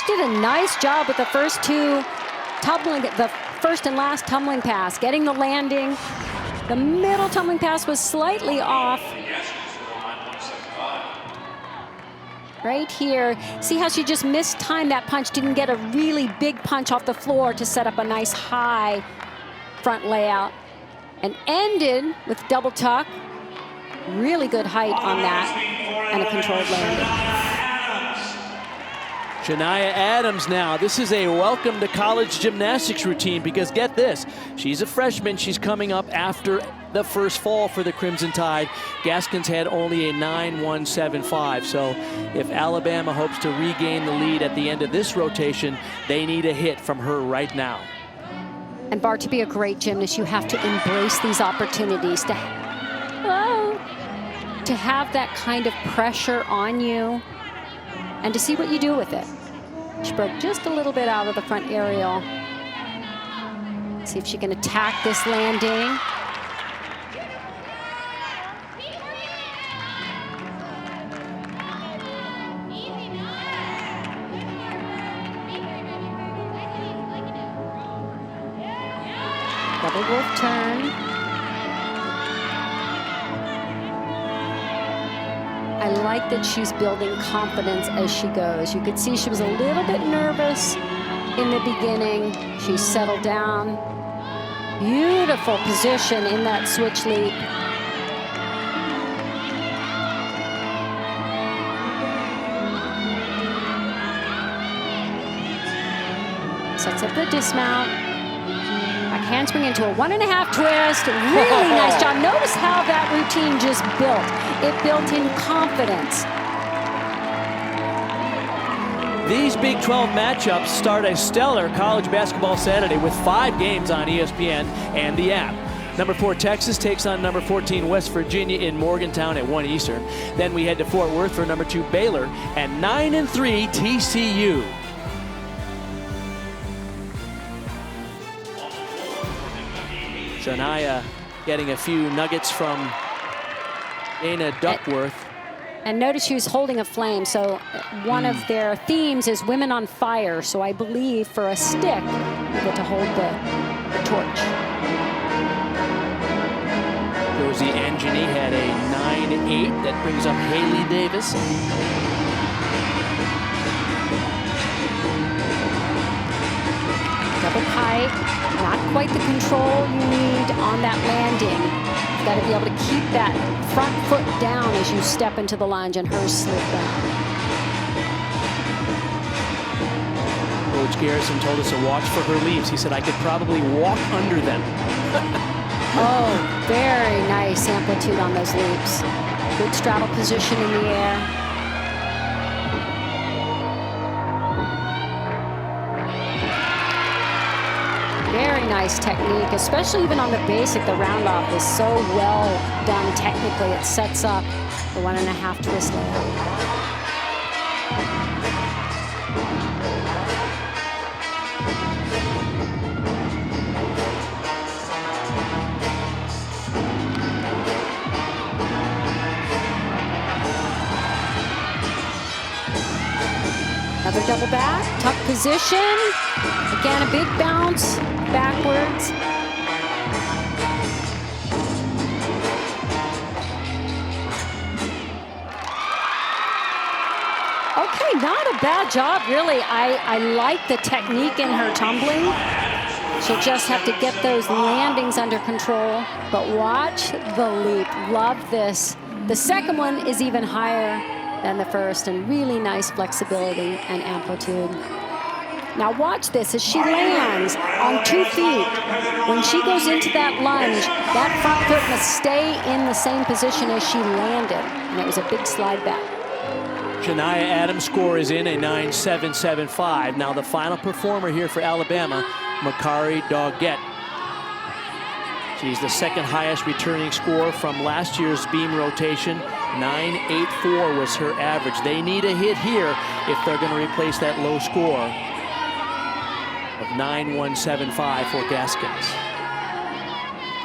Speaker 1: She did a nice job with the first 2 tumbling, the first and last tumbling pass, getting the landing. The middle tumbling pass was slightly off. Right here, see how she just mistimed that punch, didn't get a really big punch off the floor to set up a nice high front layout, and ended with double tuck. Really good height on that, and a controlled landing.
Speaker 2: Shania Adams now. This is a welcome to college gymnastics routine because get this, she's a freshman. She's coming up after the first fall for the Crimson Tide. Gaskins had only a 9.175. So if Alabama hopes to regain the lead at the end of this rotation, they need a hit from her right now.
Speaker 1: And Bart, to be a great gymnast, you have to embrace these opportunities to have that kind of pressure on you and to see what you do with it. She broke just a little bit out of the front aerial. See if she can attack this landing. Double wolf turn. I like that she's building confidence as she goes. You could see she was a little bit nervous in the beginning. She settled down. Beautiful position in that switch leap. Sets up the dismount. Back handspring into a 1.5 twist. Really nice job. Notice how that routine just built. It built in confidence.
Speaker 2: These Big 12 matchups start a stellar college basketball Saturday with 5 games on ESPN and the app. Number 4 Texas takes on number 14 West Virginia in Morgantown at 1 Eastern. Then we head to Fort Worth for number 2 Baylor and 9-3 TCU. Shania getting a few nuggets from Dana Duckworth.
Speaker 1: And notice she was holding a flame. So one of their themes is women on fire. So I believe for a stick, you get to hold the torch.
Speaker 2: Josie Angini had a 9.8 that brings up Haley Davis.
Speaker 1: Double kite. Not quite the control you need on that landing. You've got to be able to keep that front foot down as you step into the lunge, and hers slid down.
Speaker 2: Coach Garrison told us to watch for her leaps. He said I could probably walk under them.
Speaker 1: Oh, very nice amplitude on those leaps. Good straddle position in the air. Very nice technique, especially even on the basic. The round off is so well done technically. It sets up the 1.5 twist layout. Another double back, tuck position. Again, a big bounce backwards. Okay, not a bad job, really. I like the technique in her tumbling. She'll just have to get those landings under control. But watch the leap. Love this. The second one is even higher than the first, and really nice flexibility and amplitude. Now watch this as she lands on 2 feet. When she goes into that lunge, that front foot must stay in the same position as she landed, and it was a big slide back.
Speaker 2: Shania Adams' score is in a 9.775. Now the final performer here for Alabama, Makari Doggett. She's the second highest returning score from last year's beam rotation. 9.84 was her average. They need a hit here if they're going to replace that low score of 9.175 for Gaskins.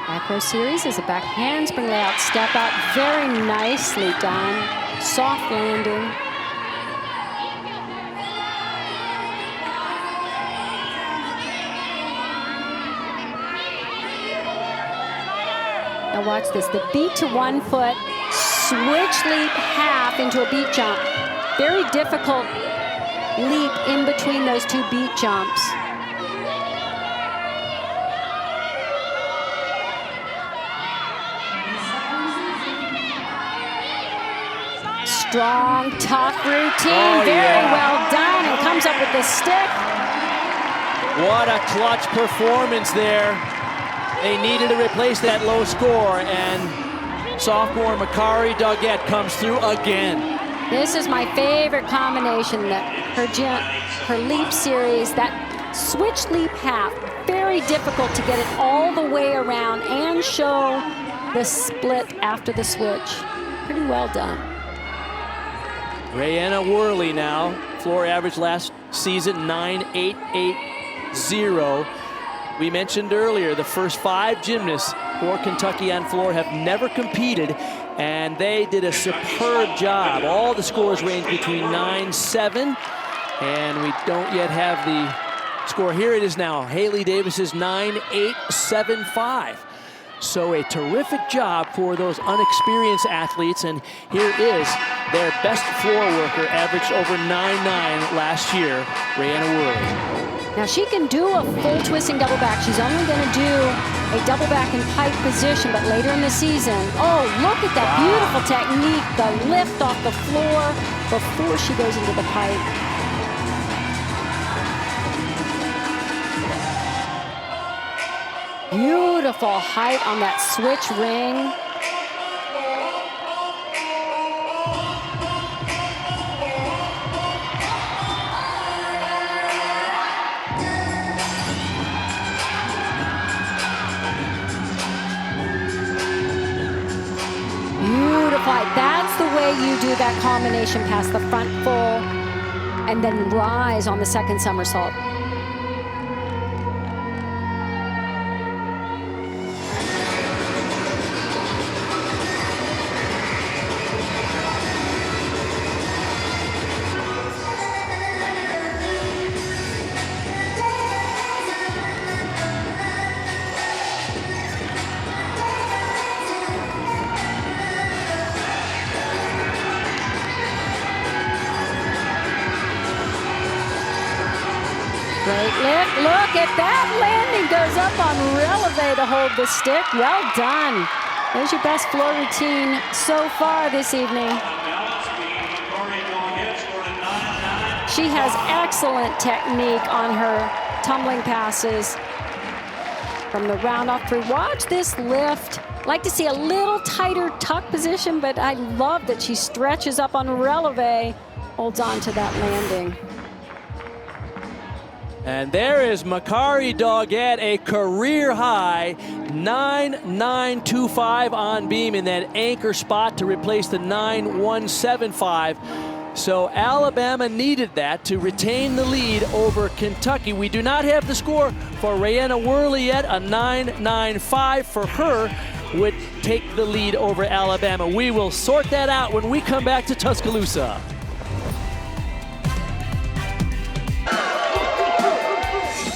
Speaker 1: Acro series is a back handspring layout step out. Very nicely done. Soft landing. Now watch this. The beat to 1 foot, switch leap half into a beat jump. Very difficult leap in between those 2 beat jumps. Strong, tough routine, very well done, and comes up with the stick.
Speaker 2: What a clutch performance there. They needed to replace that low score, and sophomore Makari Doggett comes through again.
Speaker 1: This is my favorite combination, that her leap series, that switch leap half. Very difficult to get it all the way around and show the split after the switch. Pretty well done.
Speaker 2: Rayanna Worley now, floor average last season 9.880. We mentioned earlier the first 5 gymnasts for Kentucky on floor have never competed, and they did a superb job. All the scores range between 9-7, and we don't yet have the score. Here it is now. Haley Davis's 9.875. So a terrific job for those unexperienced athletes, and here is their best floor worker, averaged over 9.9 last year, Rayanna Worley.
Speaker 1: Now she can do a full twisting double back. She's only going to do a double back in pike position, but later in the season, oh, look at that beautiful technique, the lift off the floor before she goes into the pike. Beautiful height on that switch ring. Beautiful height. That's the way you do that combination pass, the front full, and then rise on the second somersault. Great lift. Look at that landing. Goes up on releve to hold the stick. Well done. There's your best floor routine so far this evening. She has excellent technique on her tumbling passes from the round off through. Watch this lift. Like to see a little tighter tuck position, but I love that she stretches up on releve, holds on to that landing.
Speaker 2: And there is Makari Doggett, a career high 9.925 on beam in that anchor spot to replace the 9.175. So Alabama needed that to retain the lead over Kentucky. We do not have the score for Rayanna Worley yet. A 9.95 for her would take the lead over Alabama. We will sort that out when we come back to Tuscaloosa.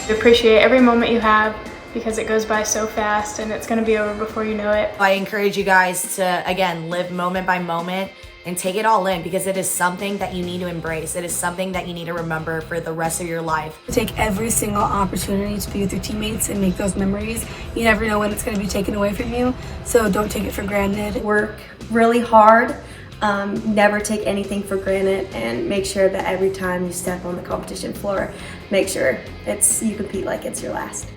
Speaker 8: We appreciate every moment you have because it goes by so fast and it's going to be over before you know it.
Speaker 9: I encourage you guys to, again, live moment by moment and take it all in because it is something that you need to embrace. It is something that you need to remember for the rest of your life.
Speaker 10: Take every single opportunity to be with your teammates and make those memories. You never know when it's going to be taken away from you, so don't take it for granted.
Speaker 11: Work really hard. Never take anything for granted, and make sure that every time you step on the competition floor, make sure you compete like it's your last.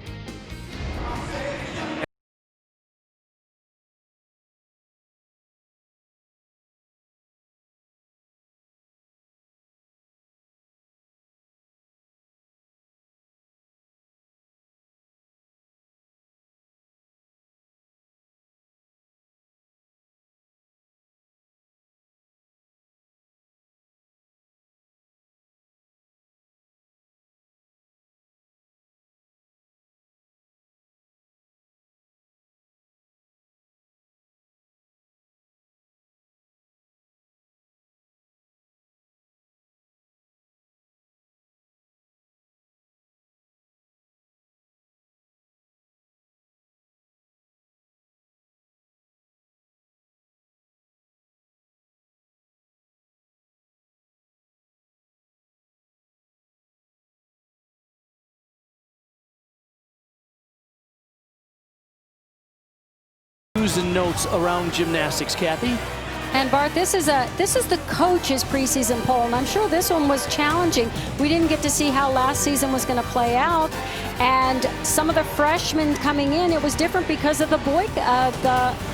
Speaker 2: News and notes around gymnastics, Kathy.
Speaker 1: And Bart, this is the coach's preseason poll, and I'm sure this one was challenging. We didn't get to see how last season was going to play out, and some of the freshmen coming in, it was different because of the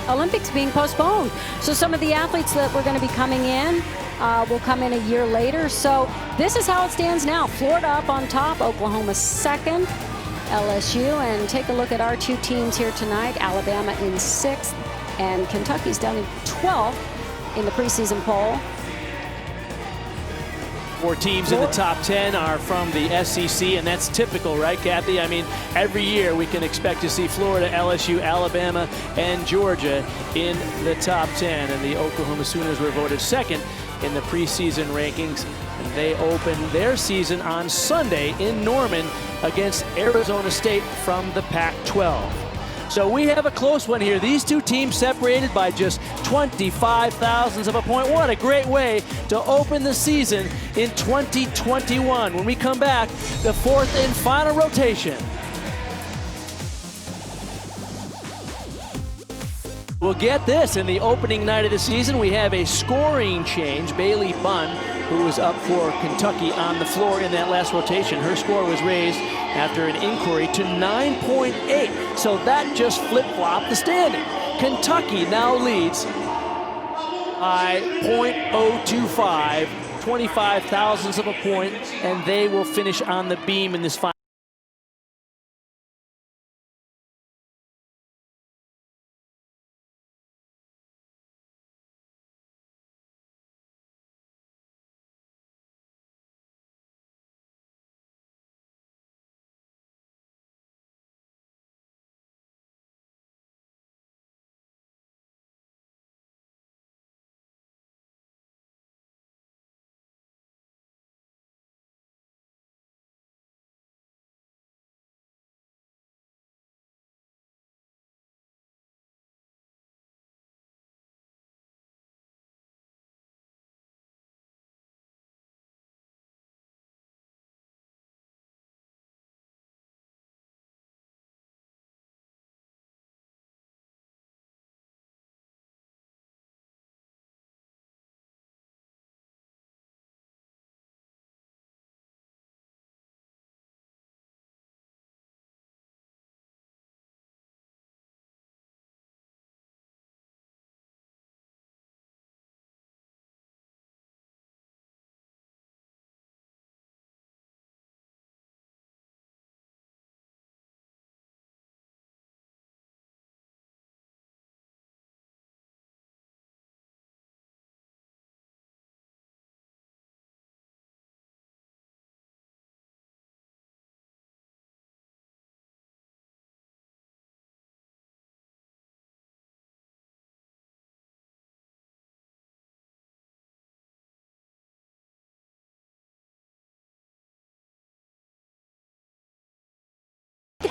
Speaker 1: Olympics being postponed. So some of the athletes that were going to be coming in will come in a year later. So this is how it stands now. Florida up on top, Oklahoma second, LSU, and take a look at our two teams here tonight. Alabama in 6th, and Kentucky's down in 12th. In the preseason poll.
Speaker 2: 4 teams in the top 10 are from the SEC, and that's typical, right, Kathy? I mean, every year we can expect to see Florida, LSU, Alabama, and Georgia in the top 10. And the Oklahoma Sooners were voted second in the preseason rankings. And they open their season on Sunday in Norman against Arizona State from the Pac-12. So we have a close one here. These two teams separated by just 25 thousandths of a point. What a great way to open the season in 2021. When we come back, the 4th and final rotation. We'll get this. In the opening night of the season, we have a scoring change. Bailey Bunn, who was up for Kentucky on the floor in that last rotation, her score was raised after an inquiry to 9.8. So that just flip-flopped the standing. Kentucky now leads by .025, 25 thousandths of a point, and they will finish on the beam in this final.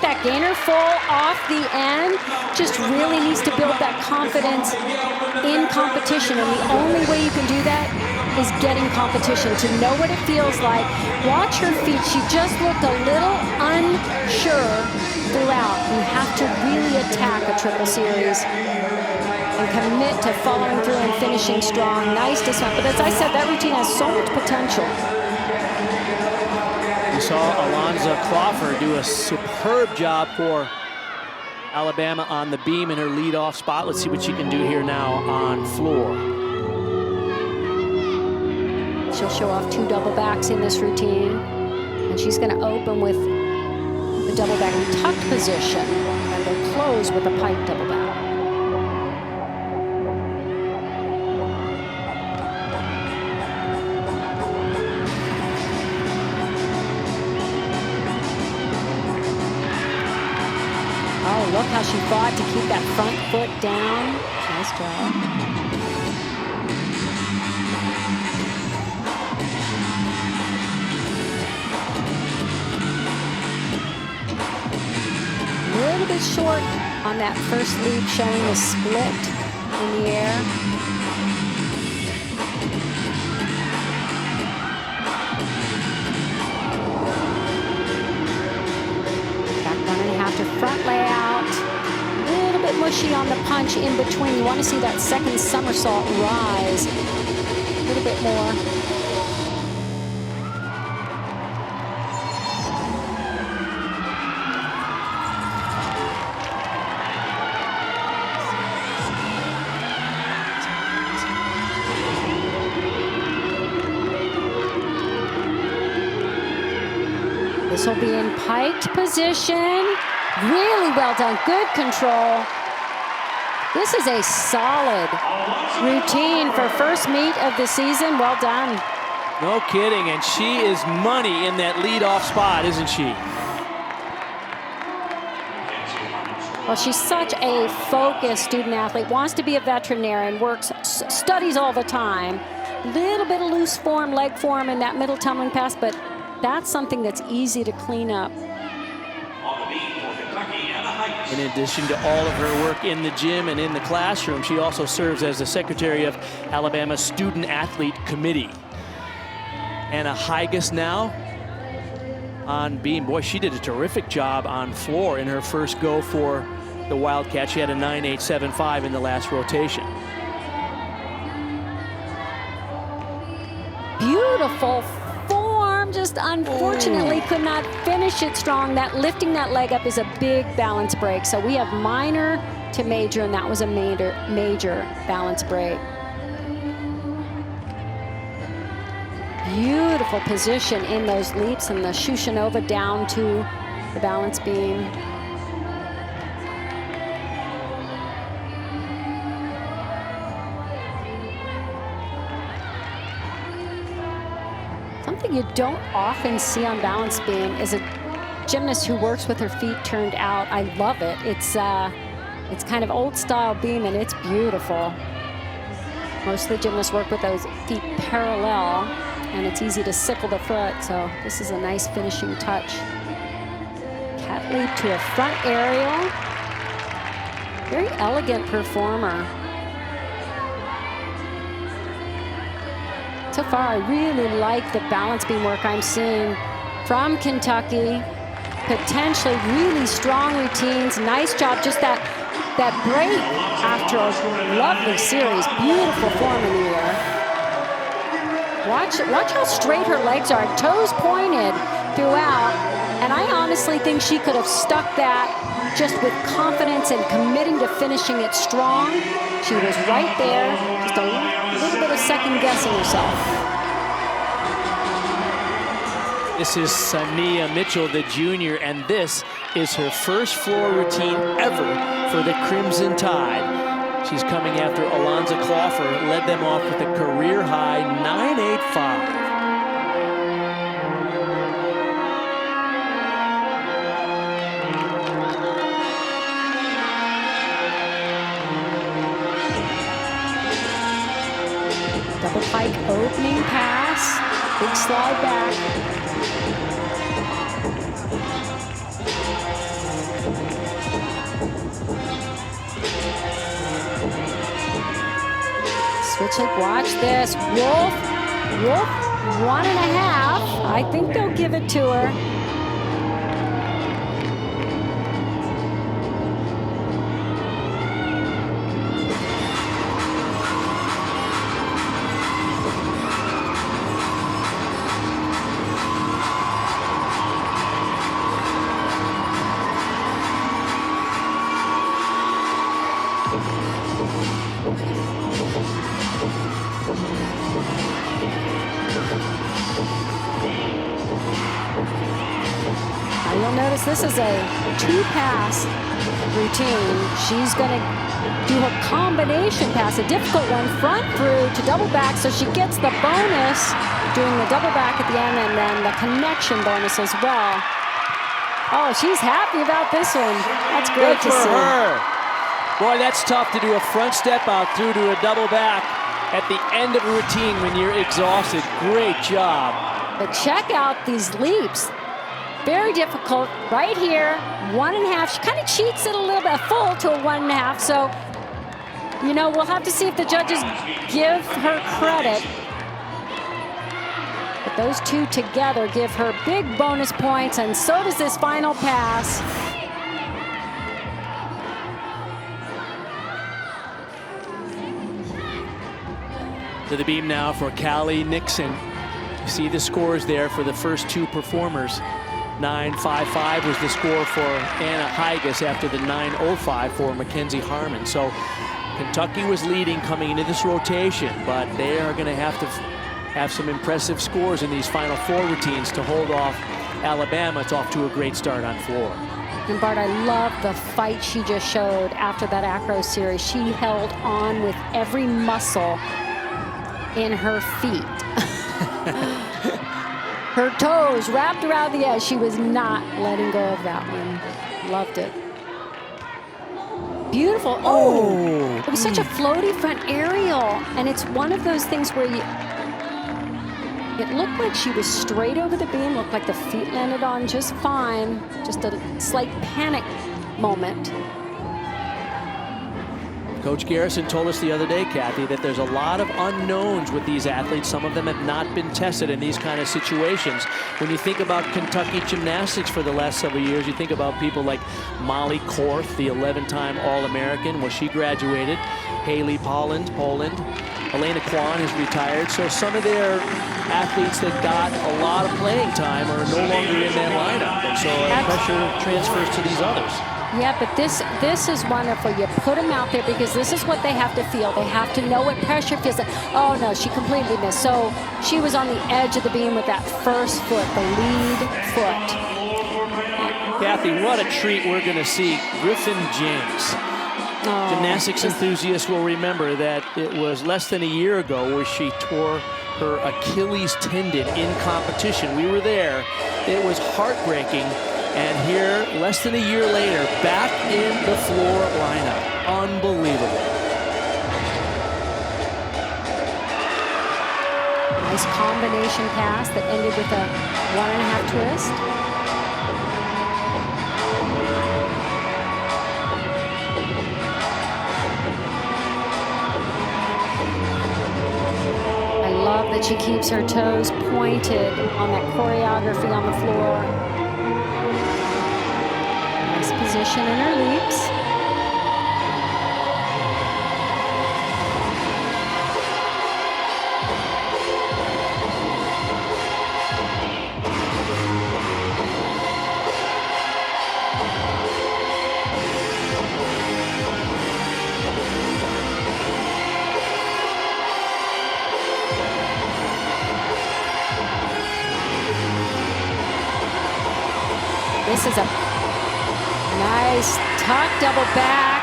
Speaker 1: That gainer full off the end just really needs to build that confidence in competition, and the only way you can do that is getting competition, to know what it feels like. Watch her feet. She just looked a little unsure throughout. You have to really attack a triple series and commit to following through and finishing strong. Nice dismount, but as I said, that routine has so much potential.
Speaker 2: We saw Alonza Crawford do a superb job for Alabama on the beam in her leadoff spot. Let's see what she can do here now on floor.
Speaker 1: She'll show off 2 double backs in this routine, and she's going to open with the double back in tucked position, and they'll close with a pike double back. Oh, look how she fought to keep that front foot down. Nice job. A little bit short on that first leap, showing a split in the air. Back 1.5 to front layout. A little bit fleshy on the punch in between. You want to see that second somersault rise a little bit more. This will be in piked position. Really well done, good control. This is a solid routine for first meet of the season. Well done.
Speaker 2: No kidding, and she is money in that lead-off spot, isn't she?
Speaker 1: Well, she's such a focused student athlete, wants to be a veterinarian, works, studies all the time. Little bit of loose form, leg form in that middle tumbling pass, but that's something that's easy to clean up.
Speaker 2: In addition to all of her work in the gym and in the classroom, she also serves as the secretary of Alabama's Student Athlete Committee. Anna Higas now on beam. Boy, she did a terrific job on floor in her first go for the Wildcat. She had a 9.875 in the last rotation.
Speaker 1: Beautiful form, just unfortunately could not finish it strong. That lifting that leg up is a big balance break. So we have minor to major, and that was a major balance break. Beautiful position in those leaps and the Shushanova down to the balance beam. Something you don't often see on balance beam is a gymnast who works with her feet turned out. I love it. It's kind of old style beam, and it's beautiful. Most of the gymnasts work with those feet parallel, and it's easy to sickle the foot, so this is a nice finishing touch. Cat leap to a front aerial. Very elegant performer. So far, I really like the balance beam work I'm seeing from Kentucky. Potentially really strong routines. Nice job, just that break after a lovely series. Beautiful form in the air. Watch how straight her legs are, toes pointed throughout. And I honestly think she could have stuck that just with confidence and committing to finishing it strong. She was right there, just a little bit of second guessing herself.
Speaker 2: This is Sania Mitchell, the junior, and this is her first floor routine ever for the Crimson Tide. She's coming after Alonza Cloffer, led them off with a career-high 9.85.
Speaker 1: Double pike opening pass, big slide back. Switch hook, watch this. Wolf, 1.5. I think they'll give it to her. You'll notice this is a 2-pass routine. She's going to do a combination pass, a difficult one, front through to double back, so she gets the bonus doing the double back at the end, and then the connection bonus as well. Oh, she's happy about this one. That's great to see.
Speaker 2: Her. Boy, that's tough to do a front step out through to a double back at the end of a routine when you're exhausted. Great job.
Speaker 1: But check out these leaps. Very difficult right here, 1.5. She kind of cheats it a little bit, full to a 1.5. So, you know, we'll have to see if the judges give her credit. But those two together give her big bonus points, and so does this final pass.
Speaker 2: To the beam now for Callie Nixon. You see the scores there for the first two performers. 9.55 was the score for Anna Higas after the 9.05 for Mackenzie Harmon. So Kentucky was leading coming into this rotation, but they are going to have some impressive scores in these final four routines to hold off Alabama. It's off to a great start on floor.
Speaker 1: And Bart, I love the fight she just showed after that acro series. She held on with every muscle in her feet. Her toes wrapped around the edge. She was not letting go of that one. Loved it. Beautiful. Oh, it was such a floaty front aerial. And it's one of those things where it looked like she was straight over the beam, looked like the feet landed on just fine. Just a slight panic moment.
Speaker 2: Coach Garrison told us the other day, Kathy, that there's a lot of unknowns with these athletes. Some of them have not been tested in these kind of situations. When you think about Kentucky gymnastics for the last several years, you think about people like Molly Korth, the 11-time All-American, where she graduated. Haley Poland. Elena Kwan has retired. So some of their athletes that got a lot of playing time are no longer in that lineup. And so pressure transfers to these others.
Speaker 1: Yeah, but this is wonderful. You put them out there because this is what they have to feel. They have to know what pressure feels like. Oh, no, she completely missed. So she was on the edge of the beam with that first foot, the lead foot.
Speaker 2: Kathy, what a treat we're going to see. Griffin James. Gymnastics enthusiasts will remember that it was less than a year ago where she tore her Achilles tendon in competition. We were there. It was heartbreaking. And here, less than a year later, back in the floor lineup. Unbelievable.
Speaker 1: Nice combination pass that ended with a 1.5 twist. I love that she keeps her toes pointed on that choreography on the floor. Position in her leaps. This is a nice tuck, double back.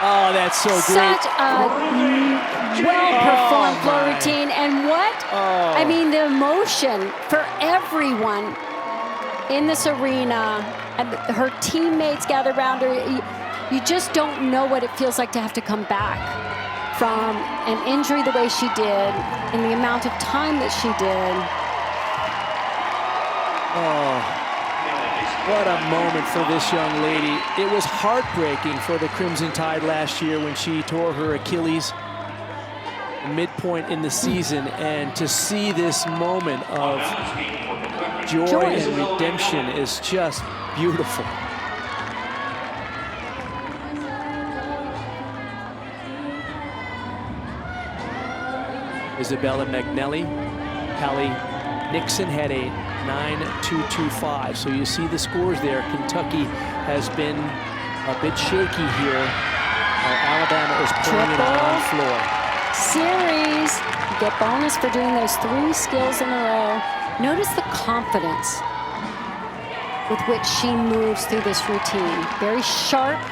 Speaker 2: Oh, that's so great.
Speaker 1: Such a well-performed floor routine. And what? I mean, the emotion for everyone in this arena, and her teammates gathered around her. You just don't know what it feels like to have to come back from an injury the way she did, in the amount of time that she did.
Speaker 2: Oh, what a moment for this young lady. It was heartbreaking for the Crimson Tide last year when she tore her Achilles midpoint in the season, and to see this moment of joy and redemption is just beautiful. Isabella Magnelli. Callie Nixon had a 9.225. So you see the scores there. Kentucky has been a bit shaky here. Alabama is playing it on the floor.
Speaker 1: Series. You get bonus for doing those 3 skills in a row. Notice the confidence with which she moves through this routine. Very sharp.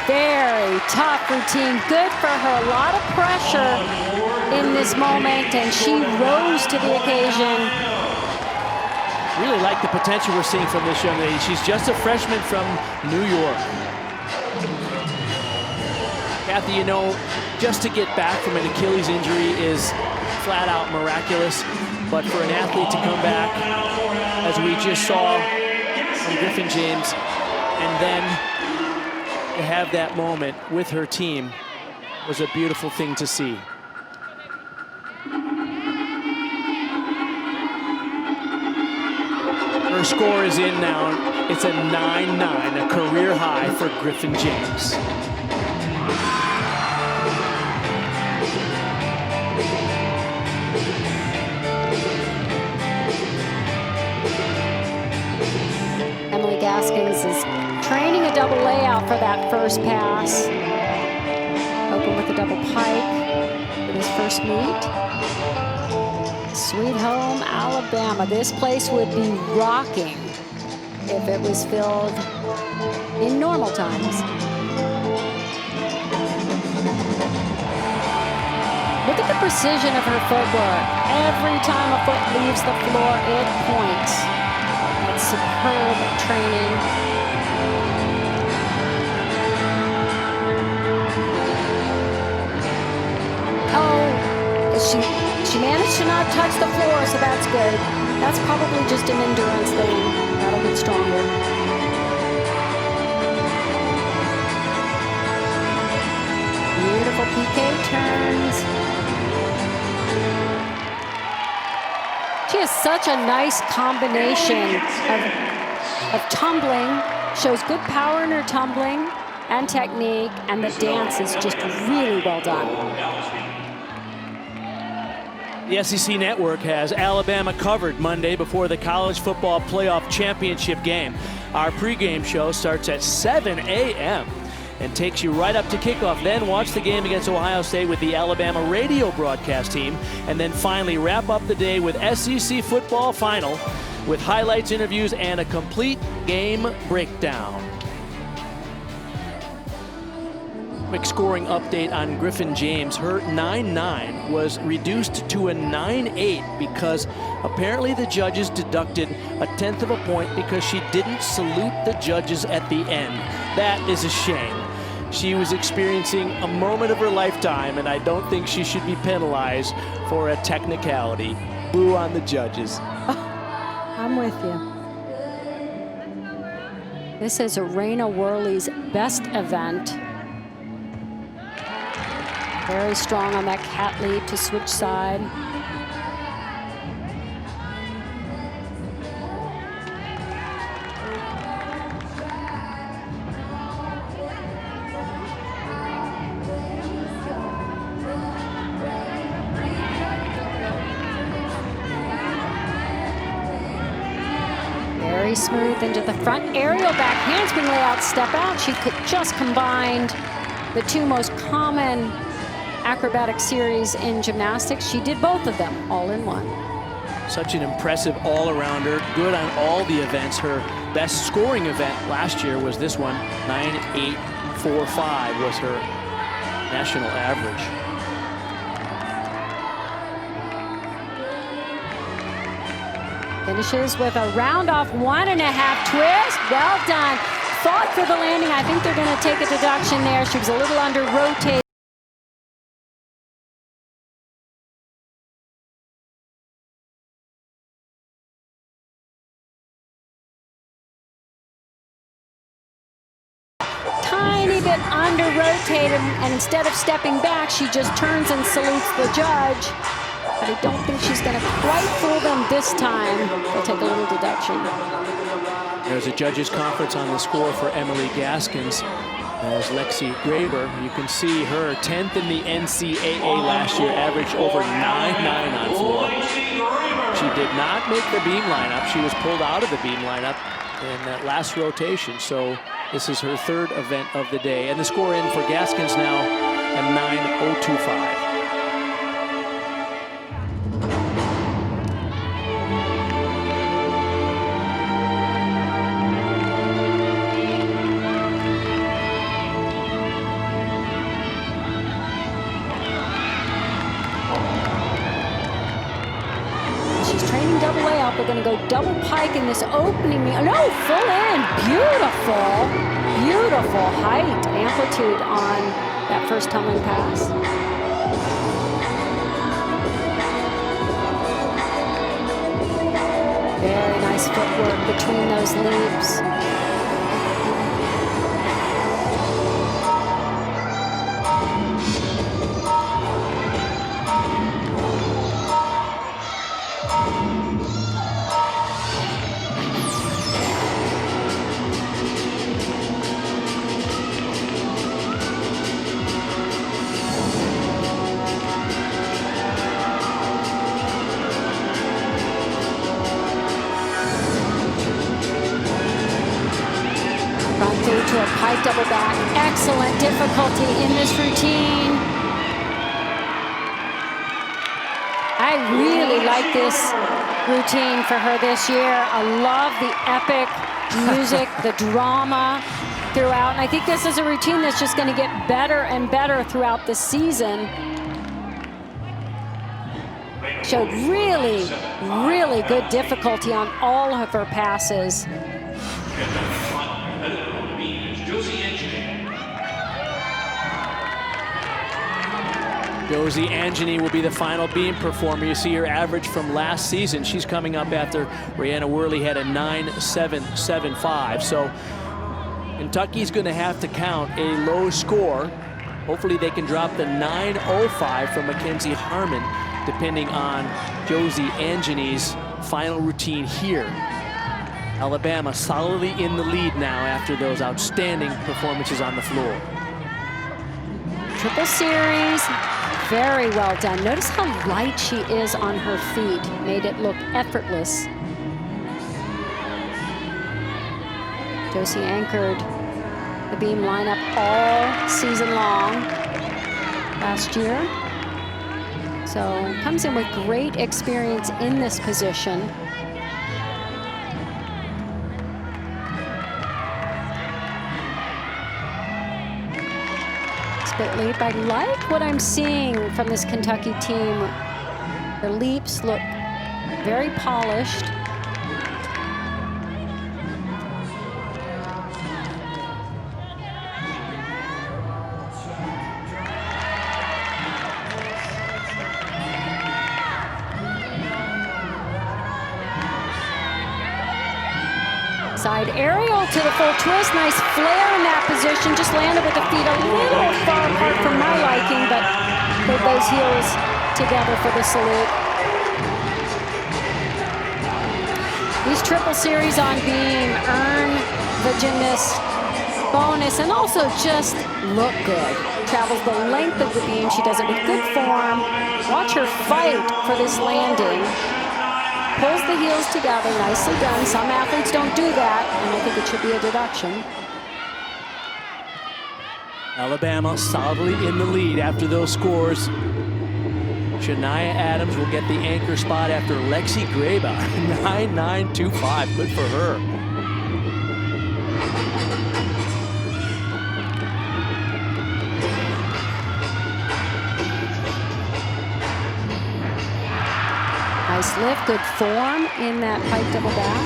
Speaker 1: very, very tough routine. Good for her. A lot of pressure in this moment, and she rose to the occasion.
Speaker 2: Really like the potential we're seeing from this young lady. She's just a freshman from New York. Kathy, you know, just to get back from an Achilles injury is flat out miraculous. But for an athlete to come back, as we just saw from Griffin James, and then to have that moment with her team was a beautiful thing to see. Her score is in now. It's a 9-9, a career high for Griffin James.
Speaker 1: Emily Gaskins is training a double layout for that first pass. Open with a double pike in his first meet. Sweet home, Alabama. This place would be rocking if it was filled in normal times. Look at the precision of her footwork. Every time a foot leaves the floor, it points. That's superb training. Oh, she managed to not touch the floor, so that's good. That's probably just an endurance thing. That'll get stronger. Beautiful PK turns. She has such a nice combination of tumbling, shows good power in her tumbling and technique, and the dance is just really well done.
Speaker 2: The SEC Network has Alabama covered Monday before the College Football Playoff Championship game. Our pregame show starts at 7 a.m. and takes you right up to kickoff. Then watch the game against Ohio State with the Alabama radio broadcast team, and then finally wrap up the day with SEC football final with highlights, interviews, and a complete game breakdown. Quick scoring update on Griffin James. Her 9-9 was reduced to a 9-8 because apparently the judges deducted a tenth of a point because she didn't salute the judges at the end. That is a shame. She was experiencing a moment of her lifetime, and I don't think she should be penalized for a technicality. Boo on the judges.
Speaker 1: I'm with you. This is Raina Worley's best event. Very strong on that cat lead to switch side. Very smooth into the front. Aerial back handspring layout, step out. She could just combined the two most common acrobatic series in gymnastics. She did both of them all in one.
Speaker 2: Such an impressive all-arounder, good on all the events. Her best scoring event last year was this one. 9.845 was her national average.
Speaker 1: Finishes with a round-off 1.5 twist. Well done. Fought for the landing. I think they're going to take a deduction there. She was a little under-rotated. Tiny bit under-rotated, and instead of stepping back, she just turns and salutes the judge. But I don't think she's going to quite fool them this time. They'll take a little deduction.
Speaker 2: There's a judges conference on the score for Emily Gaskins. As Lexi Graber, you can see her 10th in the NCAA last year, averaged over 9.9 on floor. She did not make the beam lineup. She was pulled out of the beam lineup in that last rotation. So this is her third event of the day. And the score in for Gaskins now a 9.025.
Speaker 1: probably going to go double pike in this opening. No, full in. Beautiful, beautiful height, amplitude on that first tumbling pass. Very nice footwork between those leaps. To a pike double back. Excellent difficulty in this routine. I really like this routine for her this year. I love the epic music, the drama throughout. And I think this is a routine that's just going to get better and better throughout the season. Showed really, really good difficulty on all of her passes.
Speaker 2: Josie Angeny will be the final beam performer. You see her average from last season. She's coming up after Brianna Worley had a 9.775. So Kentucky's going to have to count a low score. Hopefully they can drop the 9.05 from Mackenzie Harmon, depending on Josie Angeny's final routine here. Alabama solidly in the lead now after those outstanding performances on the floor.
Speaker 1: Triple series, very well done. Notice how light she is on her feet. Made it look effortless. Josie anchored the beam lineup all season long last year. So comes in with great experience in this position. Split leap. I like what I'm seeing from this Kentucky team. Their leaps look very polished. Side aerial to the full twist. Nice flare in that position. Just landed with the feet a little far apart from my liking, but put those heels together for the salute. These triple series on beam earn the gymnast bonus and also just look good. Travels the length of the beam. She does it with good form. Watch her fight for this landing. Pulls the heels together, nicely done. Some athletes don't do that, and I think it should be a deduction.
Speaker 2: Alabama solidly in the lead after those scores. Shania Adams will get the anchor spot after Lexi Graba, 9.925, good for her.
Speaker 1: Nice lift, good form in that pike double back.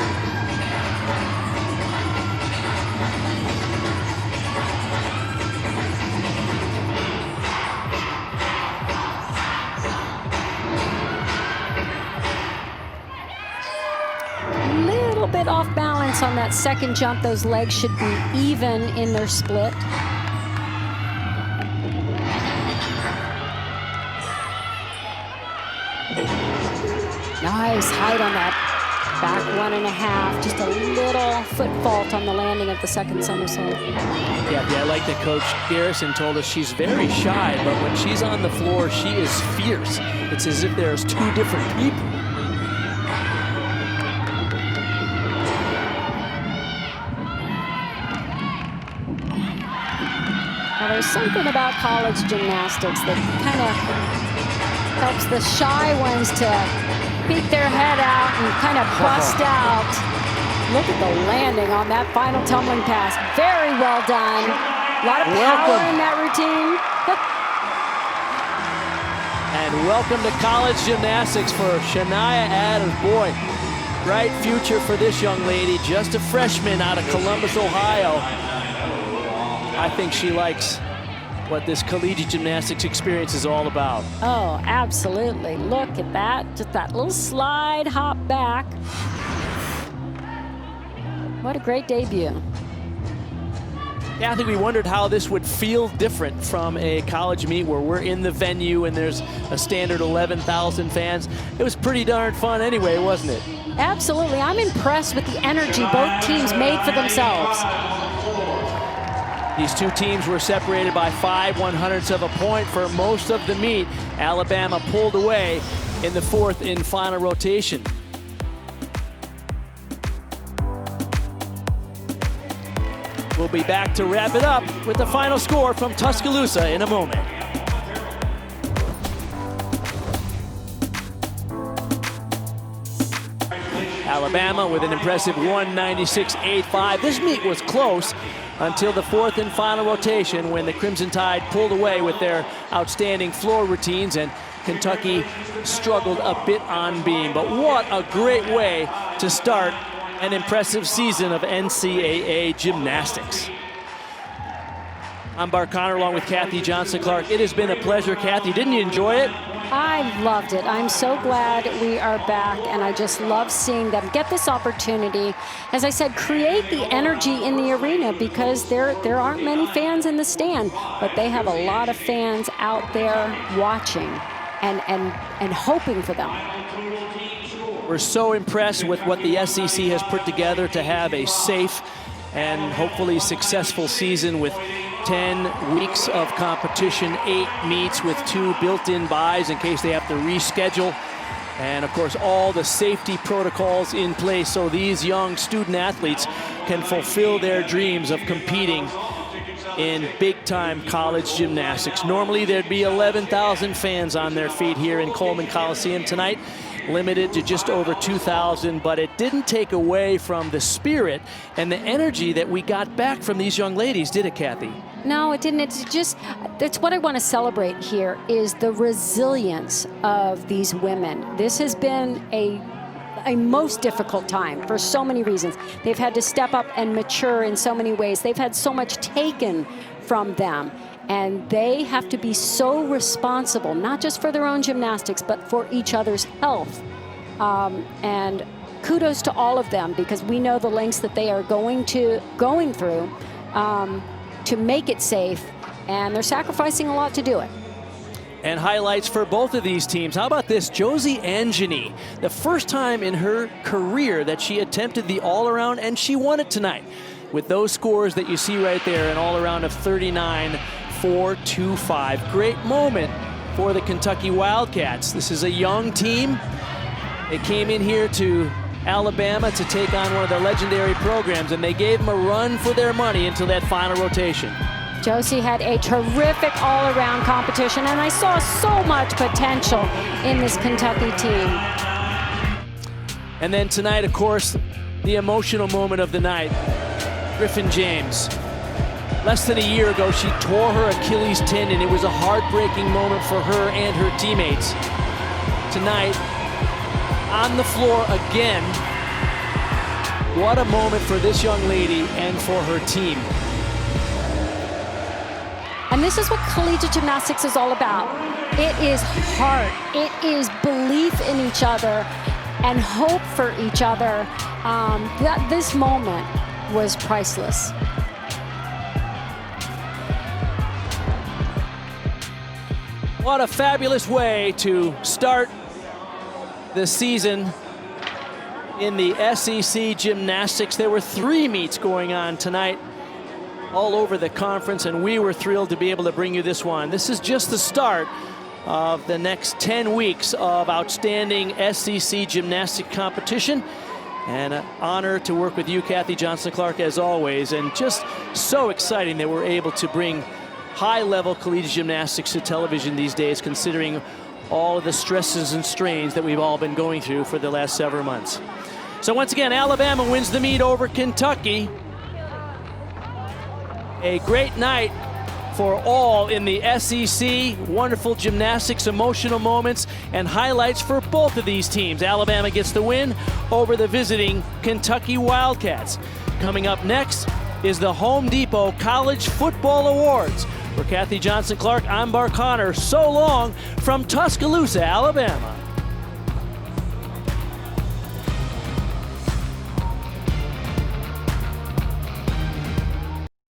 Speaker 1: Little bit off balance on that second jump. Those legs should be even in their split. Nice height on that back 1.5. Just a little foot fault on the landing of the second somersault.
Speaker 2: Yeah, I like that Coach Garrison told us she's very shy, but when she's on the floor, she is fierce. It's as if there's two different people.
Speaker 1: Now, there's something about college gymnastics that kind of helps the shy ones to peek their head out and kind of bust out. Look at the landing on that final tumbling pass. Very well done. A lot of power in that routine.
Speaker 2: And welcome to college gymnastics for Shania Adams. Boy, Bright future for this young lady, just a freshman out of Columbus, Ohio. I think she likes what this collegiate gymnastics experience is all about.
Speaker 1: Oh, absolutely. Look at that. Just that little slide hop back. What a great debut.
Speaker 2: Yeah, I think we wondered how this would feel different from a college meet where we're in the venue and there's a standard 11,000 fans. It was pretty darn fun anyway, wasn't it?
Speaker 1: Absolutely. I'm impressed with the energy both teams made for themselves.
Speaker 2: These two teams were separated by 5/100ths of a point for most of the meet. Alabama pulled away in the fourth and final rotation. We'll be back to wrap it up with the final score from Tuscaloosa in a moment. Alabama with an impressive 196.85. This meet was close until the fourth and final rotation when the Crimson Tide pulled away with their outstanding floor routines and Kentucky struggled a bit on beam. But what a great way to start an impressive season of NCAA gymnastics. I'm Bart Connor along with Kathy Johnson-Clark. It has been a pleasure. Kathy, didn't you enjoy it?
Speaker 1: I loved it. I'm so glad we are back, and I just love seeing them get this opportunity. As I said, create the energy in the arena because there aren't many fans in the stand, but they have a lot of fans out there watching and hoping for them.
Speaker 2: We're so impressed with what the SEC has put together to have a safe and hopefully successful season with 10 weeks of competition, 8 meets with 2 built-in buys in case they have to reschedule. And of course, all the safety protocols in place so these young student athletes can fulfill their dreams of competing in big-time college gymnastics. Normally, there'd be 11,000 fans on their feet here in Coleman Coliseum tonight, limited to just over 2,000, but it didn't take away from the spirit and the energy that we got back from these young ladies, did it, Kathy?
Speaker 1: No, it didn't. It's what I want to celebrate here is the resilience of these women. This has been a most difficult time for so many reasons. They've had to step up and mature in so many ways. They've had so much taken from them. And they have to be so responsible, not just for their own gymnastics, but for each other's health. And kudos to all of them because we know the lengths that they are going through to make it safe, and they're sacrificing a lot to do it.
Speaker 2: And highlights for both of these teams. How about this? Josie Angeny, the first time in her career that she attempted the all-around, and she won it tonight. With those scores that you see right there, an all-around of 39.425. Great moment for the Kentucky Wildcats. This is a young team. They came in here to Alabama to take on one of the legendary programs, and they gave them a run for their money until that final rotation.
Speaker 1: Josie had a terrific all-around competition, and I saw so much potential in this Kentucky team.
Speaker 2: And then tonight, of course, the emotional moment of the night. Griffin James. Less than a year ago, she tore her Achilles tendon. It was a heartbreaking moment for her and her teammates. Tonight, on the floor again. What a moment for this young lady and for her team.
Speaker 1: And this is what collegiate gymnastics is all about. It is heart. It is belief in each other and hope for each other. This moment was priceless.
Speaker 2: What a fabulous way to start the season in the SEC gymnastics. There were 3 meets going on tonight all over the conference, and we were thrilled to be able to bring you this one. This is just the start of the next 10 weeks of outstanding SEC gymnastic competition. And an honor to work with you, Kathy Johnson-Clark, as always, and just so exciting that we're able to bring high-level collegiate gymnastics to television these days, considering all of the stresses and strains that we've all been going through for the last several months. So once again, Alabama wins the meet over Kentucky. A great night for all in the SEC. Wonderful gymnastics, emotional moments, and highlights for both of these teams. Alabama gets the win over the visiting Kentucky Wildcats. Coming up next is the Home Depot College Football Awards. For Kathy Johnson-Clark, I'm Bart Connor. So long from Tuscaloosa, Alabama.